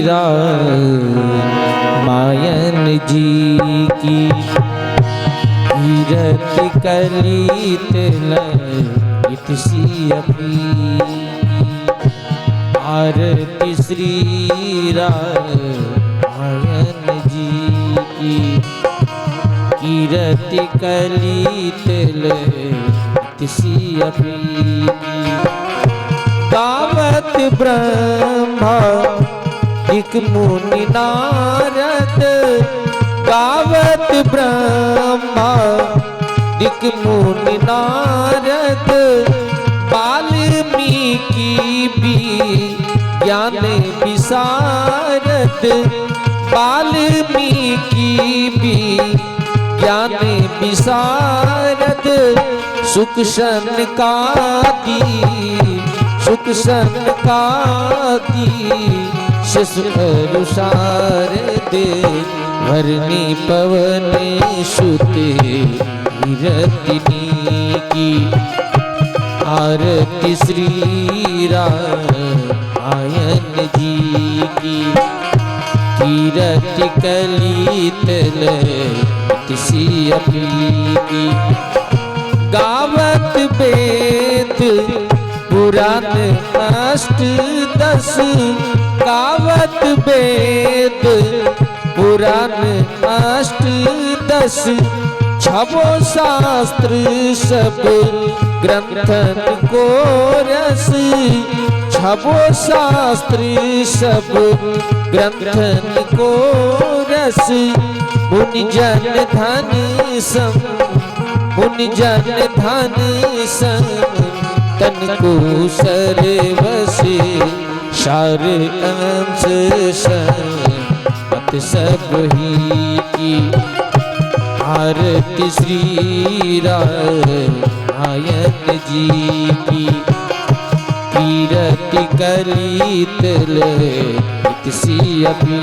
रामायण जी की कीरत कलित ललित सी अपनी। आरती श्री रामायण जी की कीरत कलित ललित सी अपनी। गावत ब्रह्मा एक मुनि नारद, गावत ब्रह्मा दिक मुनि नारद वाल्मीकि भी ज्ञान विशारद वाल्मीकि भी ज्ञान विशारद सुख सनकादि शिशुरुषार दे भरनी पवन सुते रतिनी की आरती श्री रामायण जी की कीरति कलितल किसी की गावत वेद पुराण अष्ट दस गावत वेद पुराण अष्ट दस छबो शास्त्र सब ग्रंथन को रस छबो शास्त्र सब ग्रंथन को रस मुनि जन धन सम मुनि जन धन सम तन को सर्वसे सार अंश मत सब ही की आरती श्री रामायण जी की कीरति कलितल किसी अभी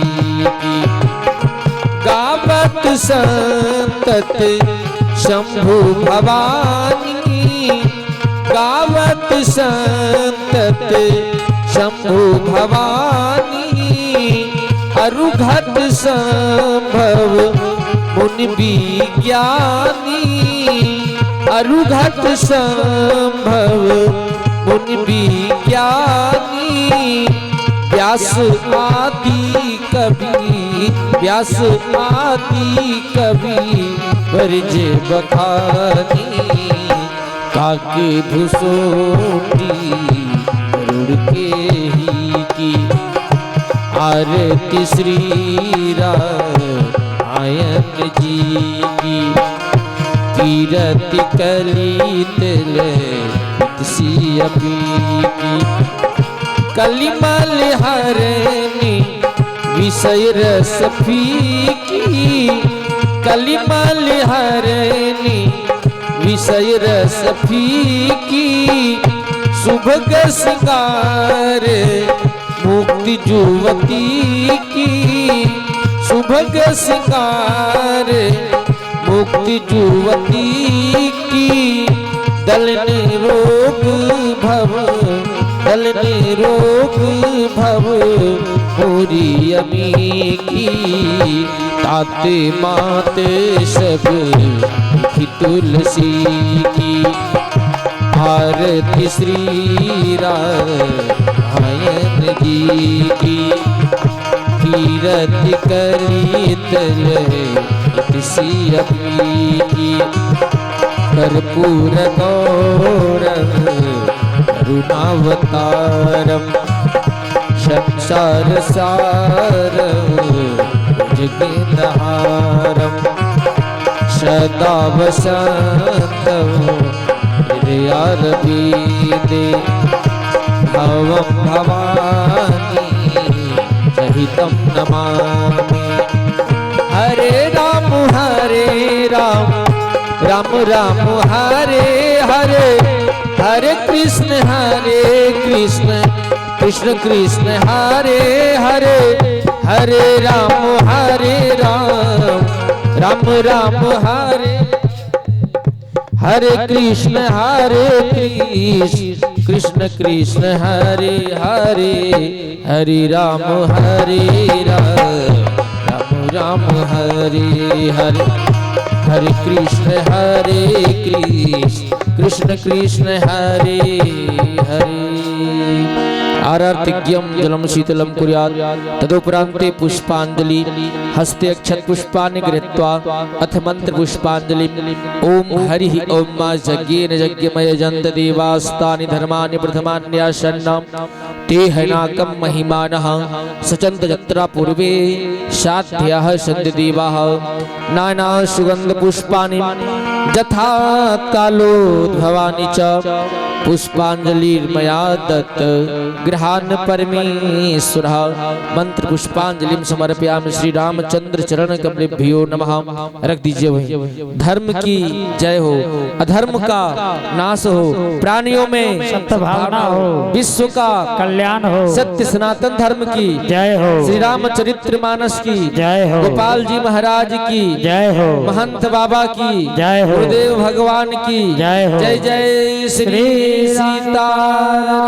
की गावत संतत शंभु भवानी गावत संतत शंभु भवानी अरुघट संभव मुनि विज्ञानी अरुघट संभव मुनि विज्ञानी व्यास आदि कवि बरजे बखानी काके भुसोटी गरुड़ के ही की आरती श्री रामायण जी की कीरति कलितल किसी अभी की कलिमल हरनी विषय रस फीकी कलिमल हरनी विषय रस फीकी सुभग सिंगार मुक्ति जुवती की सुभग सिंगार मुक्ति जुवती की दलने रोग भव पूरी अमी की ताते माते सब की तुलसी की भारती श्री रामायण जी की कीरति कलितल किसी अमी की कर्पूर गौरम करुणावतारम संसार सारम जगन्नाथम सदा वसंतम हृदयारविंदे भवं भवानी सहितं नमामि हरे राम राम राम हरे हरे हरे कृष्ण कृष्ण कृष्ण हरे हरे हरे राम राम हरे हरे कृष्ण कृष्ण कृष्ण हरे हरे हरे राम राम हरे हरे हरे कृष्ण कृष्ण कृष्ण हरे हरे आरार्तिज्ञं जलं शीतलं कुर्यात् तदुपरान्ते पुष्पाञ्जलि हस्ते अक्षत पुष्पाणि गृहीत्वा अथ मंत्र पुष्पाञ्जलि ओम हरि ओम मा यज्ञेन यज्ञमय जन्त देवास्तानि धर्माणि प्रथमान्यासन्नं ते हैनाकं महिमानः सचन्त यत्रा पूर्वे साध्याः सन्ति देवाः नाना सुगन्ध पुष्पाणि जथा कालोद्भवानि च पुष्पांजलिर्मया दत्त गृहान परमेश्वरः। मंत्र पुष्पांजलिं समर्पयामि श्री रामचंद्र चरण कमलेभ्यो नमः। रख दीजिए वही। धर्म की जय हो, अधर्म का नाश हो, प्राणियों में सत्य भावना हो, विश्व का कल्याण हो, सत्य सनातन धर्म की जय हो, श्री रामचरितमानस की जय हो, गोपाल जी महाराज की जय हो, महंत बाबा की जय हो, गुरुदेव भगवान की जय हो। जय जय श्री सीताराम।